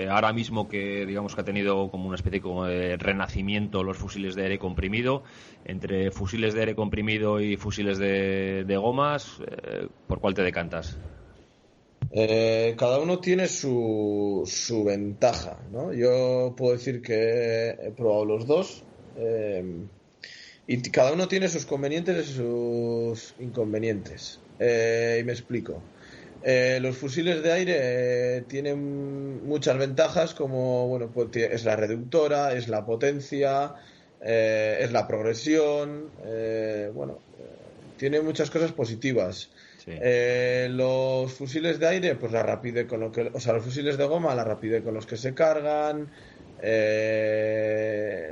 ahora mismo que digamos que ha tenido como una especie como de renacimiento los fusiles de aire comprimido, entre fusiles de aire comprimido y fusiles de gomas, ¿por cuál te decantas? Cada uno tiene su ventaja, ¿no? Yo puedo decir que he probado los dos y cada uno tiene sus convenientes y sus inconvenientes. Y me explico. Los fusiles de aire tienen muchas ventajas, como bueno, pues es la reductora, es la potencia, es la progresión, tiene muchas cosas positivas. Sí. Los fusiles de aire, pues la rapidez con los fusiles de goma, la rapidez con los que se cargan,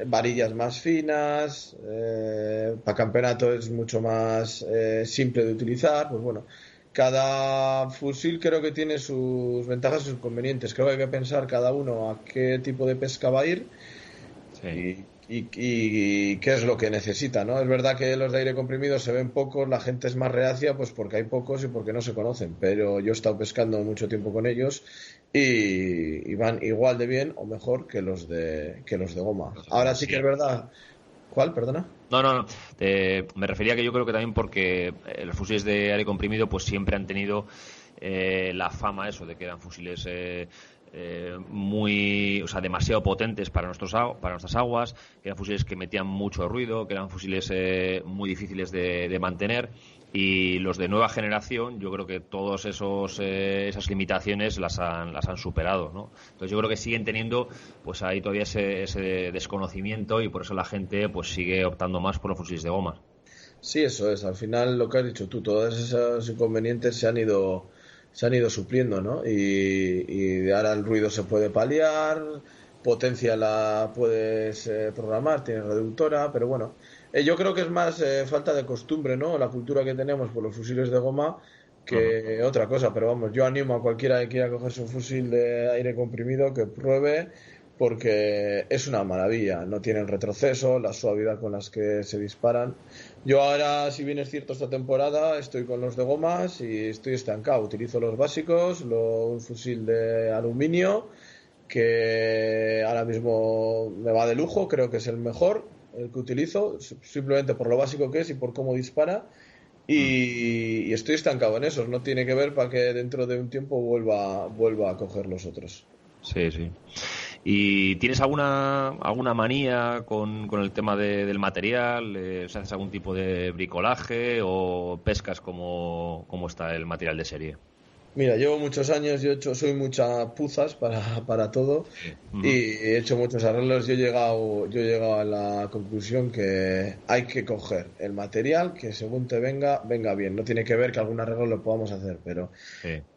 varillas más finas, para campeonato es mucho más simple de utilizar. Pues bueno, cada fusil creo que tiene sus ventajas y sus inconvenientes. Creo que hay que pensar cada uno a qué tipo de pesca va a ir y qué es lo que necesita, ¿no? Es verdad que los de aire comprimido se ven pocos, la gente es más reacia pues porque hay pocos y porque no se conocen, pero yo he estado pescando mucho tiempo con ellos y van igual de bien o mejor que los de goma. Ahora sí que es verdad. ¿Cuál? Perdona. No. Me refería que yo creo que también porque los fusiles de aire comprimido pues siempre han tenido la fama eso de que eran fusiles demasiado potentes para nuestras aguas, que eran fusiles que metían mucho ruido, que eran fusiles muy difíciles de mantener, Y los de nueva generación, yo creo que todos esas limitaciones las han superado, ¿no? Entonces yo creo que siguen teniendo, pues ahí todavía ese desconocimiento, y por eso la gente pues sigue optando más por los fusiles de goma. Sí, eso es. Al final, lo que has dicho tú, todos esos inconvenientes se han ido supliendo, ¿no? Y ahora el ruido se puede paliar, potencia la puedes programar, tiene reductora, pero bueno, yo creo que es más falta de costumbre, ¿no? La cultura que tenemos por los fusiles de goma que otra cosa, pero vamos, yo animo a cualquiera que quiera cogerse un fusil de aire comprimido que pruebe, porque es una maravilla, no tienen retroceso, la suavidad con las que se disparan. Yo ahora, si bien es cierto, esta temporada estoy con los de gomas y estoy estancado. Utilizo los básicos, un fusil de aluminio que ahora mismo me va de lujo, creo que es el mejor, el que utilizo, simplemente por lo básico que es y por cómo dispara. Y estoy estancado en esos, no tiene que ver para que dentro de un tiempo vuelva a coger los otros. Sí, sí. ¿Y tienes alguna manía con el tema del material? ¿Haces algún tipo de bricolaje o pescas como está el material de serie? Mira, llevo muchos años, soy muchas puzas para todo y he hecho muchos arreglos. Yo he llegado a la conclusión que hay que coger el material que según te venga bien. No tiene que ver que algún arreglo lo podamos hacer, pero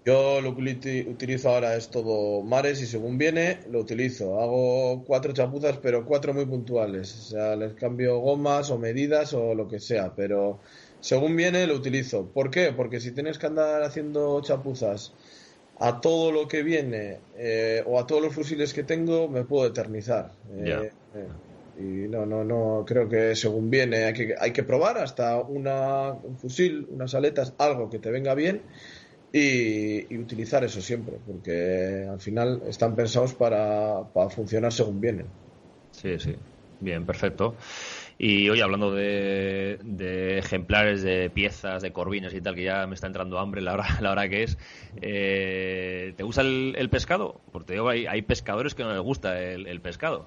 yo lo que utilizo ahora es todo mares y según viene lo utilizo. Hago 4 chapuzas, pero 4 muy puntuales. O sea, les cambio gomas o medidas o lo que sea, pero según viene lo utilizo. ¿Por qué? Porque si tienes que andar haciendo chapuzas a todo lo que viene o a todos los fusiles que tengo, me puedo eternizar. Y no creo que según viene hay que probar hasta un fusil, unas aletas, algo que te venga bien y utilizar eso siempre, porque al final están pensados para funcionar según vienen. Sí, sí. Bien, perfecto. Y hoy hablando de ejemplares, de piezas, de corvinas y tal, que ya me está entrando hambre la hora que es, ¿te gusta el pescado? Porque digo, hay pescadores que no les gusta el pescado.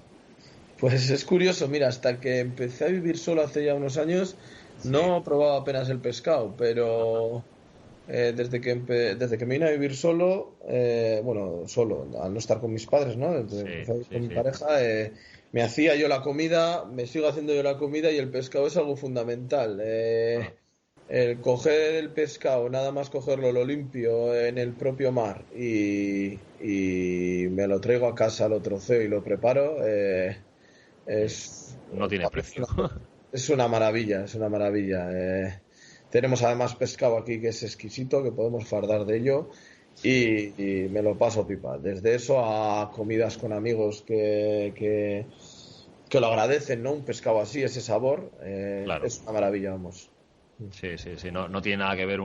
Pues es curioso, mira, hasta que empecé a vivir solo hace ya unos años, no probaba apenas el pescado, pero desde que me vine a vivir solo, solo, al no estar con mis padres, ¿no? Desde que empecé a vivir con mi pareja, me hacía yo la comida, me sigo haciendo yo la comida y el pescado es algo fundamental. El coger el pescado, nada más cogerlo, lo limpio en el propio mar y me lo traigo a casa, lo troceo y lo preparo, no tiene precio. Es una maravilla, es una maravilla. Tenemos además pescado aquí que es exquisito, que podemos fardar de ello y me lo paso pipa. Desde eso a comidas con amigos que lo agradecen, ¿no? Un pescado así, ese sabor, claro. Es una maravilla, vamos. Sí. No tiene nada que ver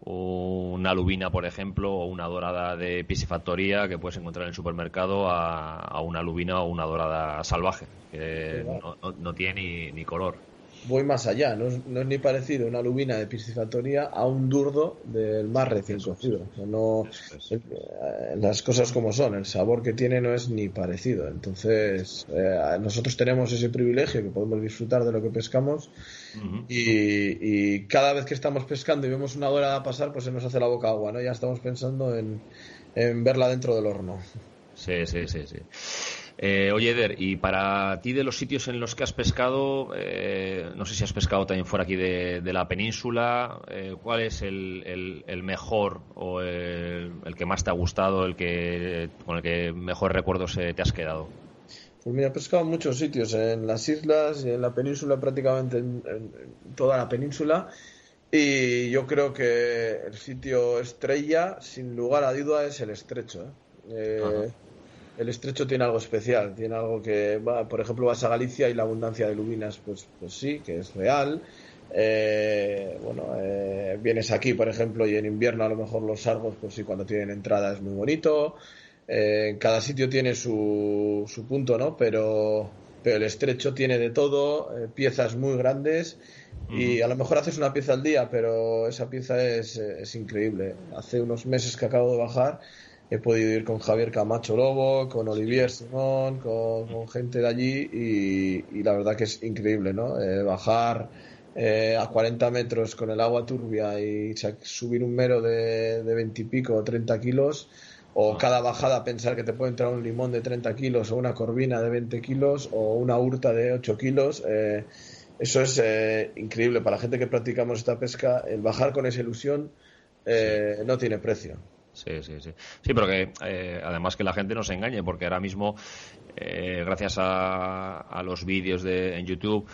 una lubina, por ejemplo, o una dorada de piscifactoría que puedes encontrar en el supermercado a una lubina o una dorada salvaje, que no tiene ni color. Voy más allá, no es ni parecido una lubina de piscifactoría a un durdo del mar recién cocido. Las cosas como son, el sabor que tiene no es ni parecido. Entonces, nosotros tenemos ese privilegio que podemos disfrutar de lo que pescamos y cada vez que estamos pescando y vemos una dorada pasar, pues se nos hace la boca agua, ¿no? Ya estamos pensando en verla dentro del horno. Sí. Oye, Eder, y para ti, de los sitios en los que has pescado, no sé si has pescado también fuera aquí de la península, ¿cuál es el mejor o el que más te ha gustado, con el que mejor recuerdos te has quedado? Pues mira, he pescado en muchos sitios, en las islas y en la península, prácticamente en toda la península, y yo creo que el sitio estrella, sin lugar a duda, es el Estrecho. El Estrecho tiene algo especial, tiene algo que, por ejemplo, vas a Galicia y la abundancia de lubinas, pues sí, que es real. Vienes aquí, por ejemplo, y en invierno a lo mejor los sargos, pues sí, cuando tienen entrada es muy bonito. Cada sitio tiene su punto, ¿no? Pero el Estrecho tiene de todo, piezas muy grandes y a lo mejor haces una pieza al día, pero esa pieza es increíble. Hace unos meses que acabo de bajar, he podido ir con Javier Camacho Lobo, con Olivier Simón, con gente de allí y la verdad que es increíble, ¿no? Bajar a 40 metros con el agua turbia y subir un mero de 20 y pico o 30 kilos, o cada bajada pensar que te puede entrar un limón de 30 kilos o una corvina de 20 kilos o una urta de 8 kilos. Eso es increíble. Para la gente que practicamos esta pesca, el bajar con esa ilusión no tiene precio. Sí, pero que además que la gente no se engañe, porque ahora mismo, gracias a los vídeos en YouTube,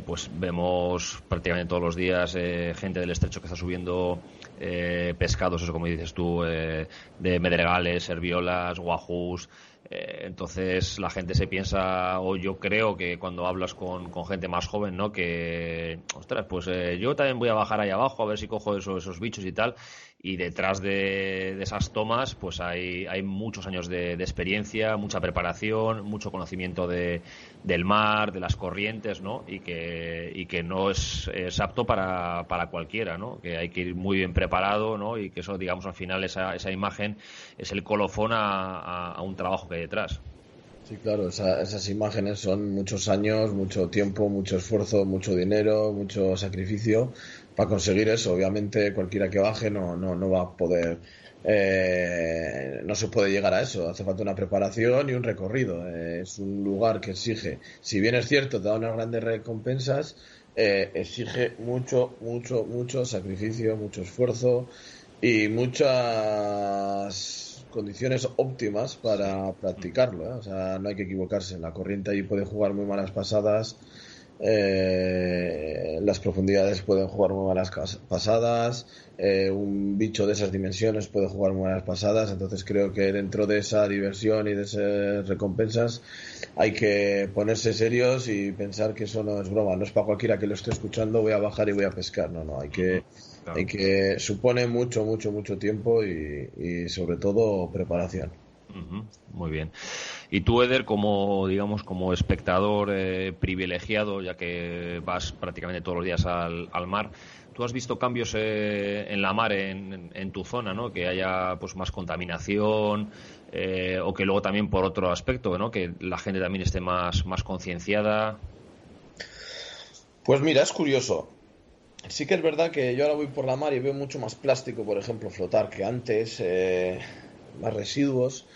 pues vemos prácticamente todos los días gente del estrecho que está subiendo pescados, eso como dices tú, de medregales, serviolas, guajús. Entonces la gente se piensa, o yo creo que cuando hablas con gente más joven, ¿no? Que, ostras, pues yo también voy a bajar ahí abajo a ver si cojo esos bichos y tal. Y detrás de esas tomas pues hay muchos años de experiencia, mucha preparación, mucho conocimiento del mar, de las corrientes, ¿no? Y que no es apto para cualquiera, ¿no? Que hay que ir muy bien preparado, ¿no? Y que eso, digamos, al final esa imagen es el colofón a un trabajo que hay detrás. Sí, claro, esas imágenes son muchos años, mucho tiempo, mucho esfuerzo, mucho dinero, mucho sacrificio para conseguir eso. Obviamente cualquiera que baje no va a poder, no se puede llegar a eso. Hace falta una preparación y un recorrido. Es un lugar que exige, si bien es cierto, te da unas grandes recompensas, exige mucho sacrificio, mucho esfuerzo y muchas condiciones óptimas para practicarlo, ¿eh? O sea, no hay que equivocarse. La corriente ahí puede jugar muy malas pasadas, las profundidades pueden jugar muy malas pasadas, un bicho de esas dimensiones puede jugar muy malas pasadas. Entonces creo que dentro de esa diversión y de esas recompensas hay que ponerse serios y pensar que eso no es broma, no es para cualquiera que lo esté escuchando, voy a bajar y voy a pescar. No, hay que supone mucho tiempo y sobre todo preparación. Muy bien. Y tú, Eder, como espectador privilegiado, ya que vas prácticamente todos los días al mar, ¿tú has visto cambios en la mar, en tu zona, ¿no? Que haya pues más contaminación, o que luego también por otro aspecto, ¿no? Que la gente también esté más concienciada? Pues mira, es curioso. Sí que es verdad que yo ahora voy por la mar y veo mucho más plástico, por ejemplo, flotar que antes, más residuos.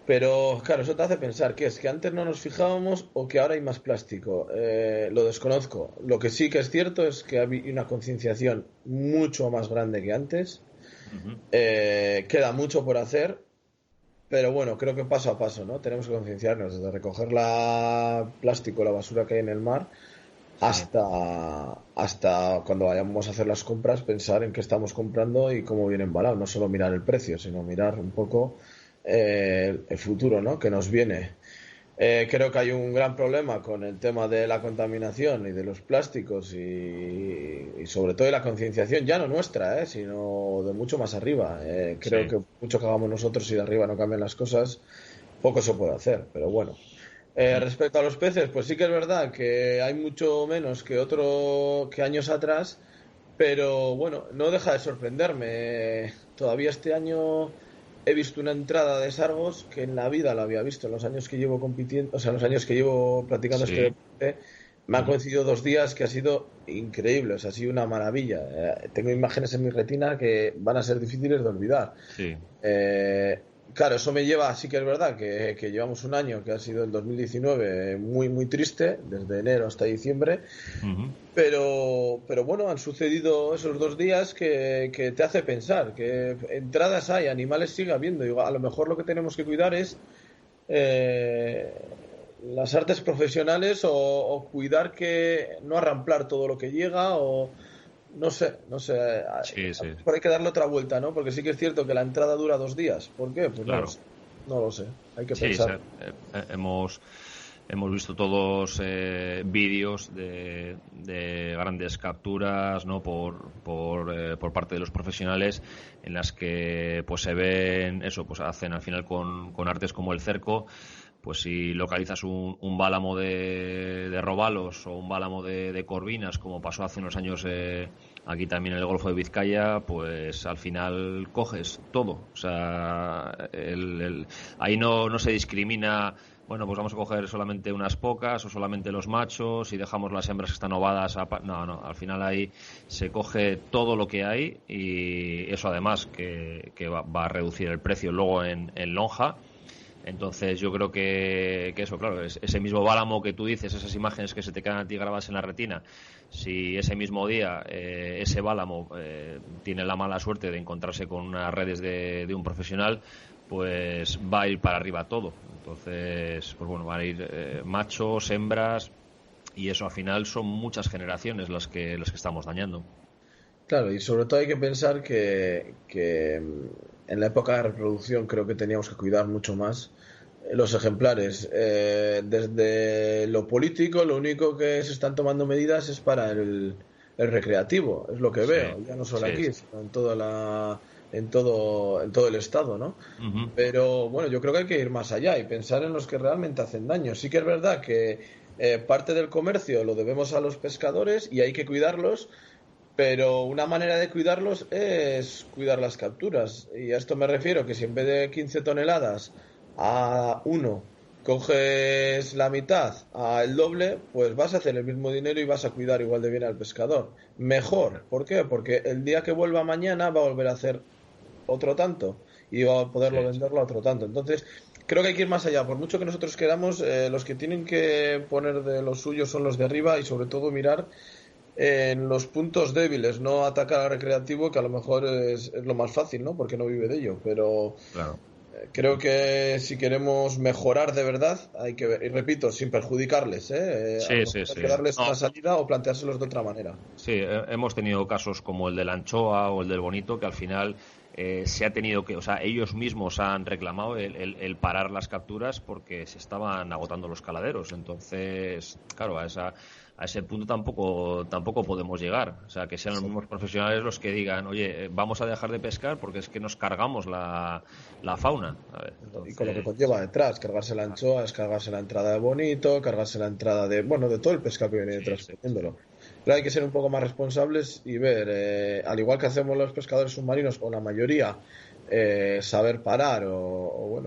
Pero claro, eso te hace pensar que es que antes no nos fijábamos o que ahora hay más plástico. Lo desconozco. Lo que sí que es cierto es que hay una concienciación mucho más grande que antes. Queda mucho por hacer, pero bueno, creo que paso a paso, ¿no? Tenemos que concienciarnos desde recoger la plástico, la basura que hay en el mar, hasta cuando vayamos a hacer las compras, pensar en qué estamos comprando y cómo viene embalado. No solo mirar el precio, sino mirar un poco el futuro, ¿no? Que nos viene. Creo que hay un gran problema con el tema de la contaminación y de los plásticos y sobre todo de la concienciación, ya no nuestra, sino de mucho más arriba. Creo que mucho que hagamos nosotros y de arriba no cambian las cosas, poco se puede hacer, pero bueno. Respecto a los peces, pues sí que es verdad que hay mucho menos que años atrás, pero bueno, no deja de sorprenderme. Todavía este año he visto una entrada de sargos que en la vida lo había visto. En los años que llevo compitiendo, o sea, en los años que llevo practicando este deporte, me han coincidido 2 días que ha sido increíble, o sea, ha sido una maravilla. Tengo imágenes en mi retina que van a ser difíciles de olvidar. Sí. Claro, eso me lleva, sí que es verdad que llevamos un año que ha sido el 2019 muy triste, desde enero hasta diciembre, pero bueno, han sucedido esos 2 días que te hace pensar que entradas hay, animales sigue habiendo. Digo, a lo mejor lo que tenemos que cuidar es las artes profesionales o cuidar que no arramplar todo lo que llega o... No sé. Sí. Hay que darle otra vuelta, ¿no? Porque sí que es cierto que la entrada dura 2 días. ¿Por qué? Pues claro. No lo sé. Hay que pensar. Hemos visto todos vídeos de grandes capturas, ¿no? Por parte de los profesionales, en las que pues se ven eso, pues hacen al final con artes como el cerco. Pues si localizas un bálamo de robalos o un bálamo de corvinas, como pasó hace unos años aquí también en el Golfo de Vizcaya, pues al final coges todo. O sea, ahí no se discrimina bueno, pues vamos a coger solamente unas pocas o solamente los machos y dejamos las hembras que están ovadas. No, al final ahí se coge todo lo que hay y eso además que va a reducir el precio luego en lonja. Entonces yo creo que eso, claro, es ese mismo bálamo que tú dices, esas imágenes que se te quedan a ti grabadas en la retina, si ese mismo día ese bálamo tiene la mala suerte de encontrarse con unas redes de un profesional, pues va a ir para arriba todo. Entonces, pues bueno, van a ir machos, hembras, y eso al final son muchas generaciones las que estamos dañando. Claro, y sobre todo hay que pensar que en la época de reproducción creo que teníamos que cuidar mucho más los ejemplares. Desde lo político, lo único que se están tomando medidas es para el recreativo, es lo que veo, ya no solo aquí, sino en todo el estado, ¿no? Uh-huh. Pero bueno, yo creo que hay que ir más allá y pensar en los que realmente hacen daño. Sí que es verdad que parte del comercio lo debemos a los pescadores y hay que cuidarlos, pero una manera de cuidarlos es cuidar las capturas. Y a esto me refiero, que si en vez de 15 toneladas a uno coges la mitad a el doble, pues vas a hacer el mismo dinero y vas a cuidar igual de bien al pescador. Mejor. ¿Por qué? Porque el día que vuelva mañana va a volver a hacer otro tanto y va a poderlo venderlo a otro tanto. Entonces, creo que hay que ir más allá. Por mucho que nosotros queramos, los que tienen que poner de lo suyo son los de arriba y sobre todo mirar en los puntos débiles, no atacar al recreativo, que a lo mejor es lo más fácil, ¿no? Porque no vive de ello, pero claro. Creo que si queremos mejorar de verdad hay que ver, y repito, sin perjudicarles, hay que darles una salida o planteárselos de otra manera. Sí, hemos tenido casos como el de la anchoa o el del bonito que al final se ha tenido que, o sea, ellos mismos han reclamado el parar las capturas porque se estaban agotando los caladeros. Entonces, claro, a ese punto tampoco podemos llegar. O sea, que sean los mismos profesionales los que digan, oye, vamos a dejar de pescar porque es que nos cargamos la fauna. A ver, entonces... Y con lo que conlleva detrás, cargarse la anchoa es cargarse la entrada de bonito, cargarse la entrada de todo el pescado que viene detrás poniéndolo. Pero hay que ser un poco más responsables y ver, al igual que hacemos los pescadores submarinos o la mayoría, saber parar o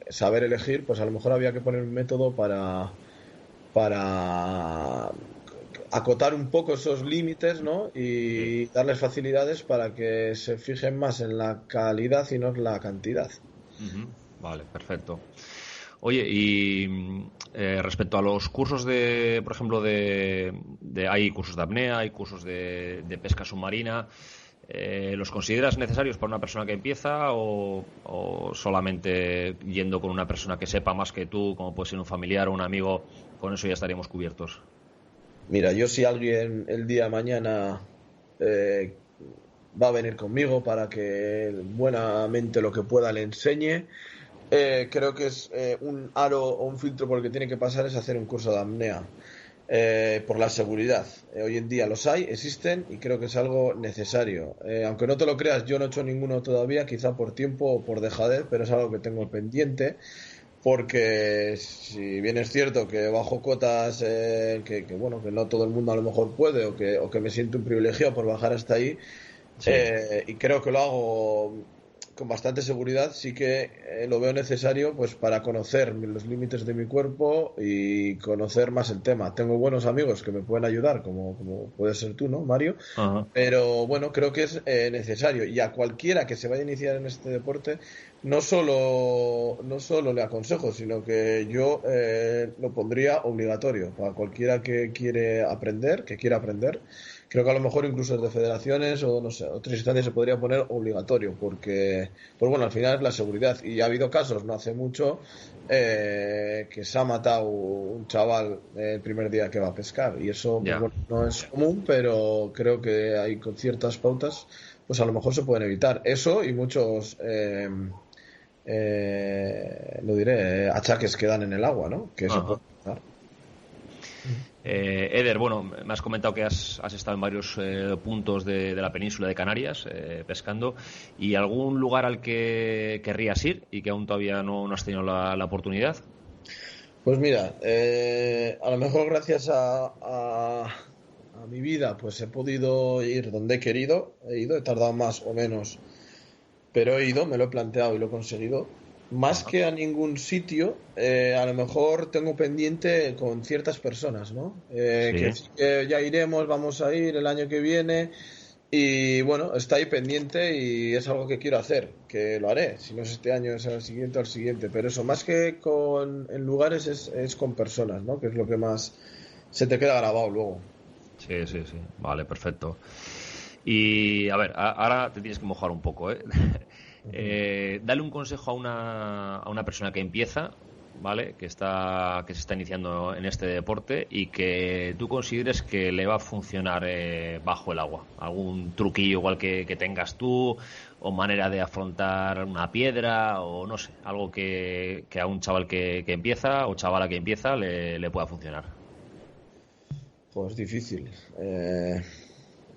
saber elegir, pues a lo mejor había que poner un método para acotar un poco esos límites, ¿no? Y darles facilidades para que se fijen más en la calidad y no en la cantidad. Uh-huh. Vale, perfecto. Oye, y respecto a los cursos por ejemplo, hay cursos de apnea, hay cursos de pesca submarina, ¿los consideras necesarios para una persona que empieza o solamente yendo con una persona que sepa más que tú, como puede ser un familiar o un amigo, con eso ya estaríamos cubiertos? Mira, yo si alguien el día de mañana va a venir conmigo para que buenamente lo que pueda le enseñe, creo que es un aro o un filtro por el que tiene que pasar es hacer un curso de apnea, por la seguridad. Hoy en día los hay, existen y creo que es algo necesario. Aunque no te lo creas, yo no he hecho ninguno todavía, quizá por tiempo o por dejadez, pero es algo que tengo pendiente. Porque si bien es cierto que bajo cotas que no todo el mundo a lo mejor puede o que me siento un privilegiado por bajar hasta ahí, y creo que lo hago con bastante seguridad, sí que lo veo necesario pues para conocer los límites de mi cuerpo y conocer más el tema. Tengo buenos amigos que me pueden ayudar, como puedes ser tú, ¿no, Mario? Uh-huh. Pero bueno, creo que es necesario, y a cualquiera que se vaya a iniciar en este deporte no solo le aconsejo, sino que yo lo pondría obligatorio para cualquiera que quiera aprender. Creo que a lo mejor incluso desde federaciones o no sé, otras instancias se podría poner obligatorio, porque pues bueno, al final es la seguridad. Y ha habido casos no hace mucho que se ha matado un chaval el primer día que va a pescar, y eso pues, bueno, no es común, pero creo que hay con ciertas pautas pues a lo mejor se pueden evitar eso y muchos achaques que dan en el agua, ¿no? Que se puede evitar. Eder, bueno, me has comentado que has estado en varios puntos de la península de Canarias pescando, y algún lugar al que querrías ir y que aún todavía no has tenido la oportunidad. Pues mira, a lo mejor gracias a mi vida pues he podido ir donde he querido, he tardado más o menos, pero he ido, me lo he planteado y lo he conseguido. más Ajá. que a ningún sitio, a lo mejor tengo pendiente con ciertas personas, ¿no? Que Sí. sí que ya iremos, vamos a ir el año que viene y bueno, está ahí pendiente y es algo que quiero hacer, que lo haré, si no es este año es el siguiente o el siguiente, pero eso, más que en lugares es con personas, ¿no? Que es lo que más se te queda grabado luego. Sí, sí, sí. Vale, perfecto. Y a ver, ahora te tienes que mojar un poco, ¿eh? Ujú. Dale un consejo a una persona que empieza, ¿vale? Que se está iniciando en este deporte y que tú consideres que le va a funcionar bajo el agua. Algún truquillo igual que tengas tú, o manera de afrontar una piedra, o no sé, algo que a un chaval que empieza o chavala que empieza le pueda funcionar. Pues difícil.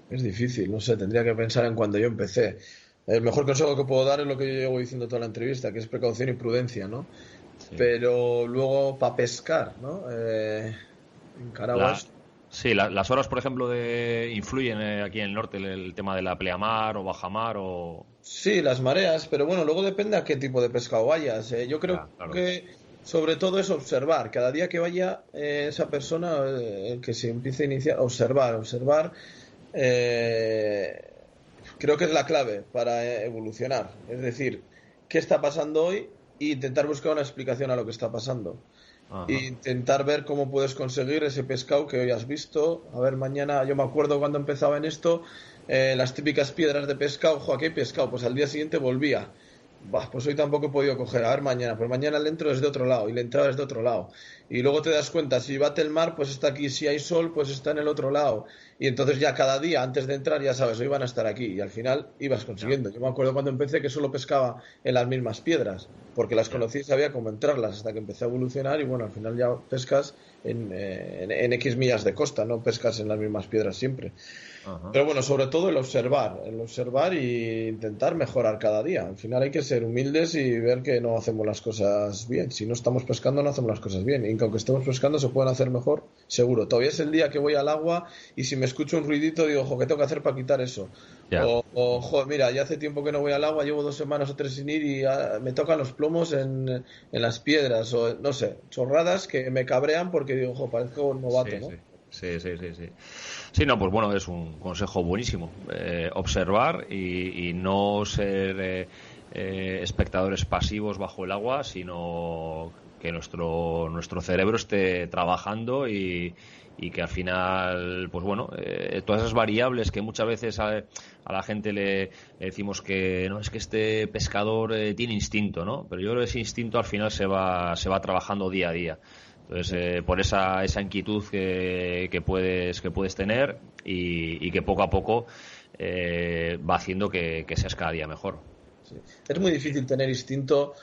Es difícil, no sé, tendría que pensar en cuando yo empecé. El mejor consejo que puedo dar es lo que yo llevo diciendo toda la entrevista, que es precaución y prudencia, ¿no? Sí. Pero luego para pescar, ¿no? En La, Caraguas, sí, las horas, por ejemplo, influyen aquí en el norte el tema de la pleamar o bajamar o... sí, las mareas, pero bueno, luego depende a qué tipo de pescado vayas. Yo creo Ya, claro. que sobre todo es observar. Cada día que vaya esa persona, que se empiece a iniciar, observar, observar. eh, Creo que es la clave para evolucionar. Es decir, ¿qué está pasando hoy? E intentar buscar una explicación a lo que está pasando. E Ajá. intentar ver cómo puedes conseguir ese pescado que hoy has visto. A ver, mañana, yo me acuerdo cuando empezaba en esto, las típicas piedras de pescado, ojo, aquí hay pescado, pues al día siguiente volvía. Bah, pues hoy tampoco he podido coger. A ver, mañana, pues mañana el entro es de otro lado y la entrada es de otro lado. Y luego te das cuenta, si bate el mar, pues está aquí. Si hay sol, pues está en el otro lado. Y entonces ya cada día, antes de entrar, ya sabes, hoy van a estar aquí. Y al final ibas Ya, consiguiendo. Yo me acuerdo cuando empecé que solo pescaba en las mismas piedras, porque las ya. conocí y sabía cómo entrarlas, hasta que empecé a evolucionar. Y bueno, al final ya pescas en X millas de costa, no pescas en las mismas piedras siempre. Ajá. Pero bueno, sobre todo el observar y intentar mejorar cada día. Al final hay que ser humildes y ver que no hacemos las cosas bien. Si no estamos pescando, no hacemos las cosas bien. Y que aunque estemos pescando, se pueden hacer mejor, seguro. Todavía es el día que voy al agua y si me escucho un ruidito, digo, ojo, ¿qué tengo que hacer para quitar eso? Ya. Joder, mira, ya hace tiempo que no voy al agua, llevo 2 semanas o 3 sin ir y me tocan los plomos en las piedras o no sé, chorradas que me cabrean porque digo, ojo, parezco un novato, Sí, ¿no? sí. Sí, sí, sí, sí. Sí, no, pues bueno, es un consejo buenísimo. Observar y no ser espectadores pasivos bajo el agua, sino que nuestro cerebro esté trabajando y que al final, pues bueno, todas esas variables que muchas veces a la gente le decimos que no es que este pescador tiene instinto, ¿no? Pero yo creo que ese instinto al final se va trabajando día a día. Entonces, por esa inquietud que puedes tener y que poco a poco va haciendo que seas cada día mejor. Sí. Es muy difícil tener instinto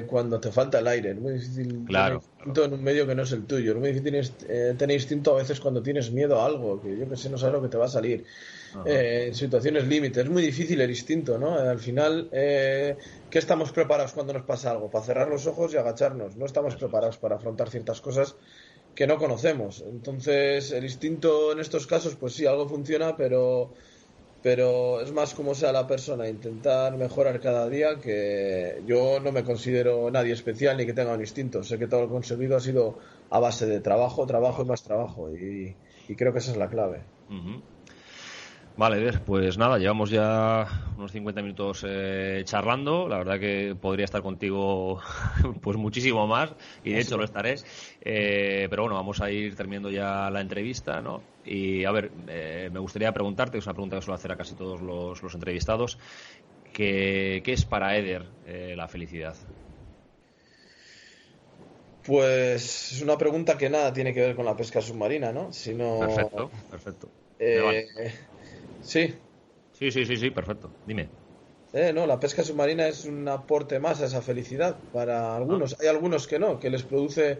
cuando te falta el aire. Es muy difícil tener Claro, claro. instinto en un medio que no es el tuyo. Es muy difícil tener instinto a veces cuando tienes miedo a algo, que yo que sé, no sabes lo que te va a salir. Ajá. En situaciones límites. Es muy difícil el instinto, ¿no? Al final, ¿qué estamos preparados cuando nos pasa algo? Para cerrar los ojos y agacharnos. No estamos Eso es. preparados para afrontar ciertas cosas que no conocemos. Entonces, el instinto en estos casos, pues sí, algo funciona, pero es más como sea la persona, intentar mejorar cada día, que yo no me considero nadie especial ni que tenga un instinto. Sé que todo lo conseguido ha sido a base de trabajo, trabajo y Trabajo. más trabajo. Y creo que esa es la clave. Ujú. Vale, Eder, pues nada, llevamos ya unos 50 minutos charlando. La verdad que podría estar contigo pues muchísimo más y de hecho Así lo es. estaré. Pero bueno, vamos a ir terminando ya la entrevista, ¿no? Y a ver, me gustaría preguntarte, es una pregunta que suelo hacer a casi todos los entrevistados, ¿qué es para Eder la felicidad? Pues es una pregunta que nada tiene que ver con la pesca submarina, ¿no? Sino, Perfecto, perfecto. Me vale. eh, sí, Sí, sí, sí, sí, perfecto. Dime. no, la pesca submarina es un aporte más a esa felicidad para Ah, algunos. Hay algunos que no, que les produce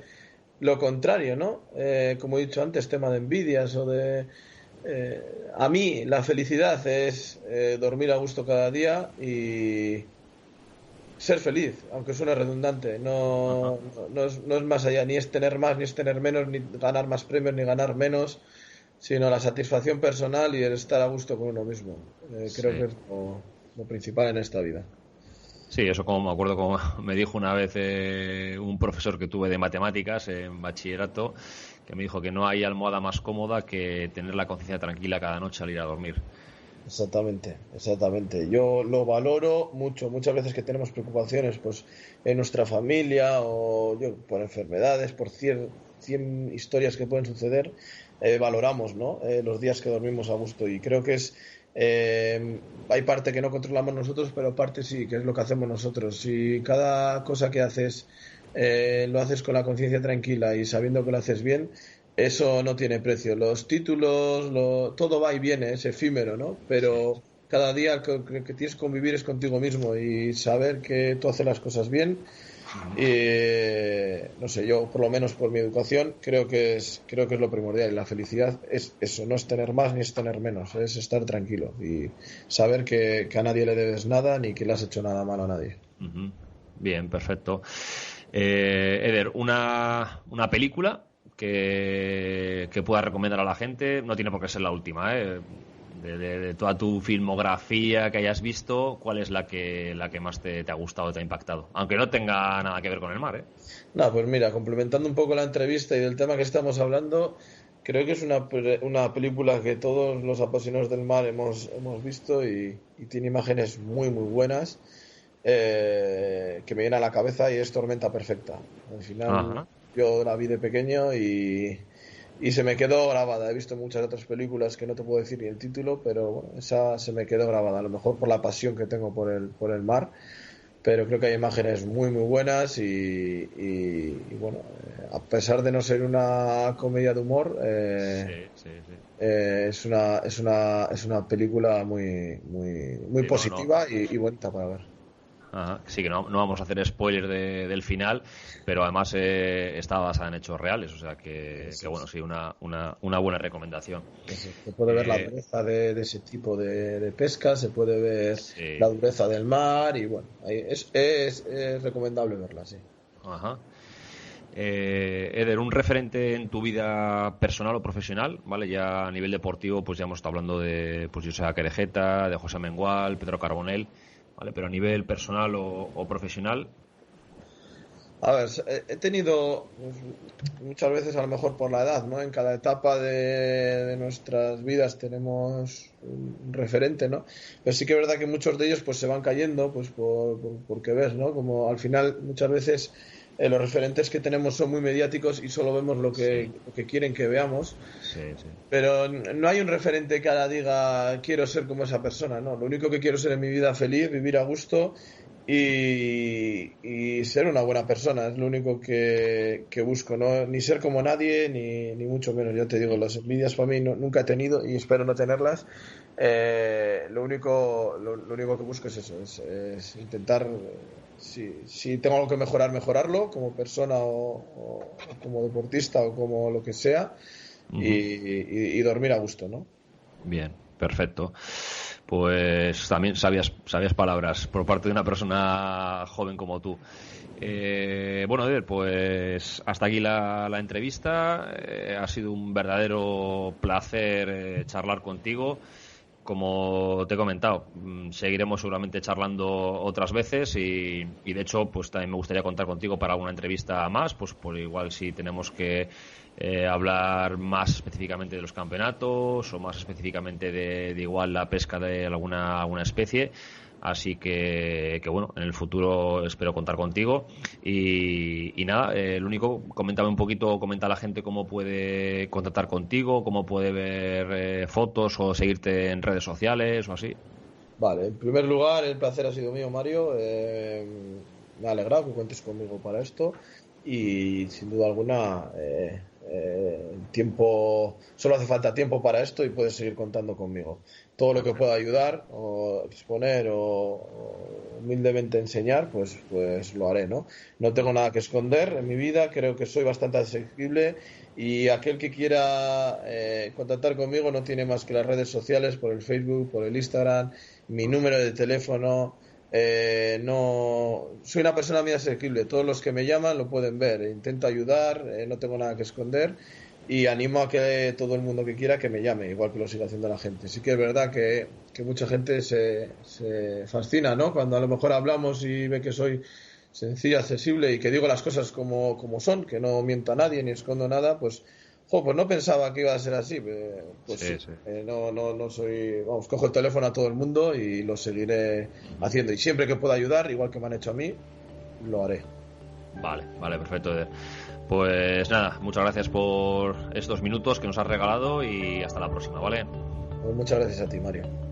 lo contrario, ¿no? Como he dicho antes, tema de envidias o de... a mí la felicidad es dormir a gusto cada día y ser feliz, aunque suene redundante. ajá. No es más allá, ni es tener más, ni es tener menos, ni ganar más premios, ni ganar menos, sino la satisfacción personal y el estar a gusto con uno mismo. Creo Sí. que es lo principal en esta vida. Sí, eso como me acuerdo, como me dijo una vez un profesor que tuve de matemáticas en bachillerato, que me dijo que no hay almohada más cómoda que tener la conciencia tranquila cada noche al ir a dormir. Exactamente, exactamente. Yo lo valoro mucho. Muchas veces que tenemos preocupaciones, pues, en nuestra familia o yo, por enfermedades, por 100 historias que pueden suceder, valoramos, ¿no? Los días que dormimos a gusto. Y creo que hay parte que no controlamos nosotros, pero parte sí, que es lo que hacemos nosotros. Si cada cosa que haces lo haces con la conciencia tranquila y sabiendo que lo haces bien, eso no tiene precio. Los títulos, todo va y viene, es efímero, ¿no? Pero cada día que tienes que convivir es contigo mismo y saber que tú haces las cosas bien. No sé, yo por lo menos por mi educación creo que es lo primordial. Y la felicidad es eso, no es tener más ni es tener menos, es estar tranquilo y saber que a nadie le debes nada ni que le has hecho nada malo a nadie. Uh-huh. Bien, perfecto. Eder, una película que puedas recomendar a la gente, no tiene por qué ser la última, de toda tu filmografía que hayas visto, ¿cuál es la que más te ha gustado, te ha impactado? Aunque no tenga nada que ver con el mar, ¿eh? No, pues mira, complementando un poco la entrevista y del tema que estamos hablando, creo que es una película que todos los apasionados del mar hemos visto y tiene imágenes muy, muy buenas, que me viene a la cabeza y es Tormenta Perfecta. Al final, Ajá. yo la vi de pequeño y se me quedó grabada. He visto muchas otras películas que no te puedo decir ni el título, pero bueno, esa se me quedó grabada. A lo mejor por la pasión que tengo por el mar, pero creo que hay imágenes muy muy buenas y bueno, a pesar de no ser una comedia de humor, Sí. es una película muy muy muy Sí, no. positiva y bonita para ver. Ajá. Sí, que no vamos a hacer spoiler del final, pero además está basada en hechos reales, o sea que bueno, sí, una buena recomendación. Se puede ver la Eh, dureza de ese tipo de pesca, se puede ver la sí, dureza del mar y bueno, es recomendable verla, sí. ajá. Eder, un referente en tu vida personal o profesional, ¿vale? Ya a nivel deportivo, pues ya hemos estado hablando de pues José Querejeta, de José Mengual, Pedro Carbonell, ¿vale? Pero a nivel personal o profesional, A ver, he tenido pues, muchas veces, a lo mejor por la edad, ¿no? En cada etapa de nuestras vidas tenemos un referente, ¿no? Pero sí que es verdad que muchos de ellos pues se van cayendo, pues porque ves, ¿no? Como al final muchas veces los referentes que tenemos son muy mediáticos y solo vemos sí, lo que quieren que veamos. sí. Pero no hay un referente que ahora diga quiero ser como esa persona, no. Lo único que quiero ser en mi vida feliz, vivir a gusto y ser una buena persona. Es lo único que busco, ¿no? Ni ser como nadie, ni mucho menos. Ya te digo, las envidias para mí nunca he tenido y espero no tenerlas. Lo único que busco es eso, es intentar, si tengo algo que mejorar, mejorarlo como persona o como deportista o como lo que sea Uh-huh. y dormir a gusto, ¿no? Bien, perfecto. Pues también sabias palabras por parte de una persona joven como tú. Bueno, Eder, pues hasta aquí la entrevista. Ha sido un verdadero placer charlar contigo. Como te he comentado, seguiremos seguramente charlando otras veces y de hecho, pues también me gustaría contar contigo para alguna entrevista más, pues por igual si tenemos que hablar más específicamente de los campeonatos o más específicamente de igual la pesca de alguna especie. Así que bueno, en el futuro espero contar contigo. Y nada, lo único, coméntame un poquito, comenta a la gente cómo puede contactar contigo, cómo puede ver fotos o seguirte en redes sociales o así. Vale, en primer lugar, el placer ha sido mío, Mario. Me ha alegrado que cuentes conmigo para esto y sin duda alguna tiempo, solo hace falta tiempo para esto y puedes seguir contando conmigo. Todo lo que pueda ayudar o exponer o humildemente enseñar, pues lo haré, ¿no? No tengo nada que esconder en mi vida, creo que soy bastante accesible y aquel que quiera contactar conmigo no tiene más que las redes sociales, por el Facebook, por el Instagram, mi número de teléfono. No soy una persona muy asequible, todos los que me llaman lo pueden ver, intento ayudar, no tengo nada que esconder y animo a que todo el mundo que quiera que me llame, igual que lo sigue haciendo la gente. Sí que es verdad que mucha gente se fascina, ¿no? Cuando a lo mejor hablamos y ve que soy sencillo, accesible y que digo las cosas como son, que no miento a nadie ni escondo nada, pues no pensaba que iba a ser así. Pues sí. No soy... Vamos, cojo el teléfono a todo el mundo y lo seguiré haciendo. Y siempre que pueda ayudar, igual que me han hecho a mí, lo haré. Vale, perfecto. Pues nada, muchas gracias por estos minutos que nos has regalado y hasta la próxima, ¿vale? Pues muchas gracias a ti, Mario.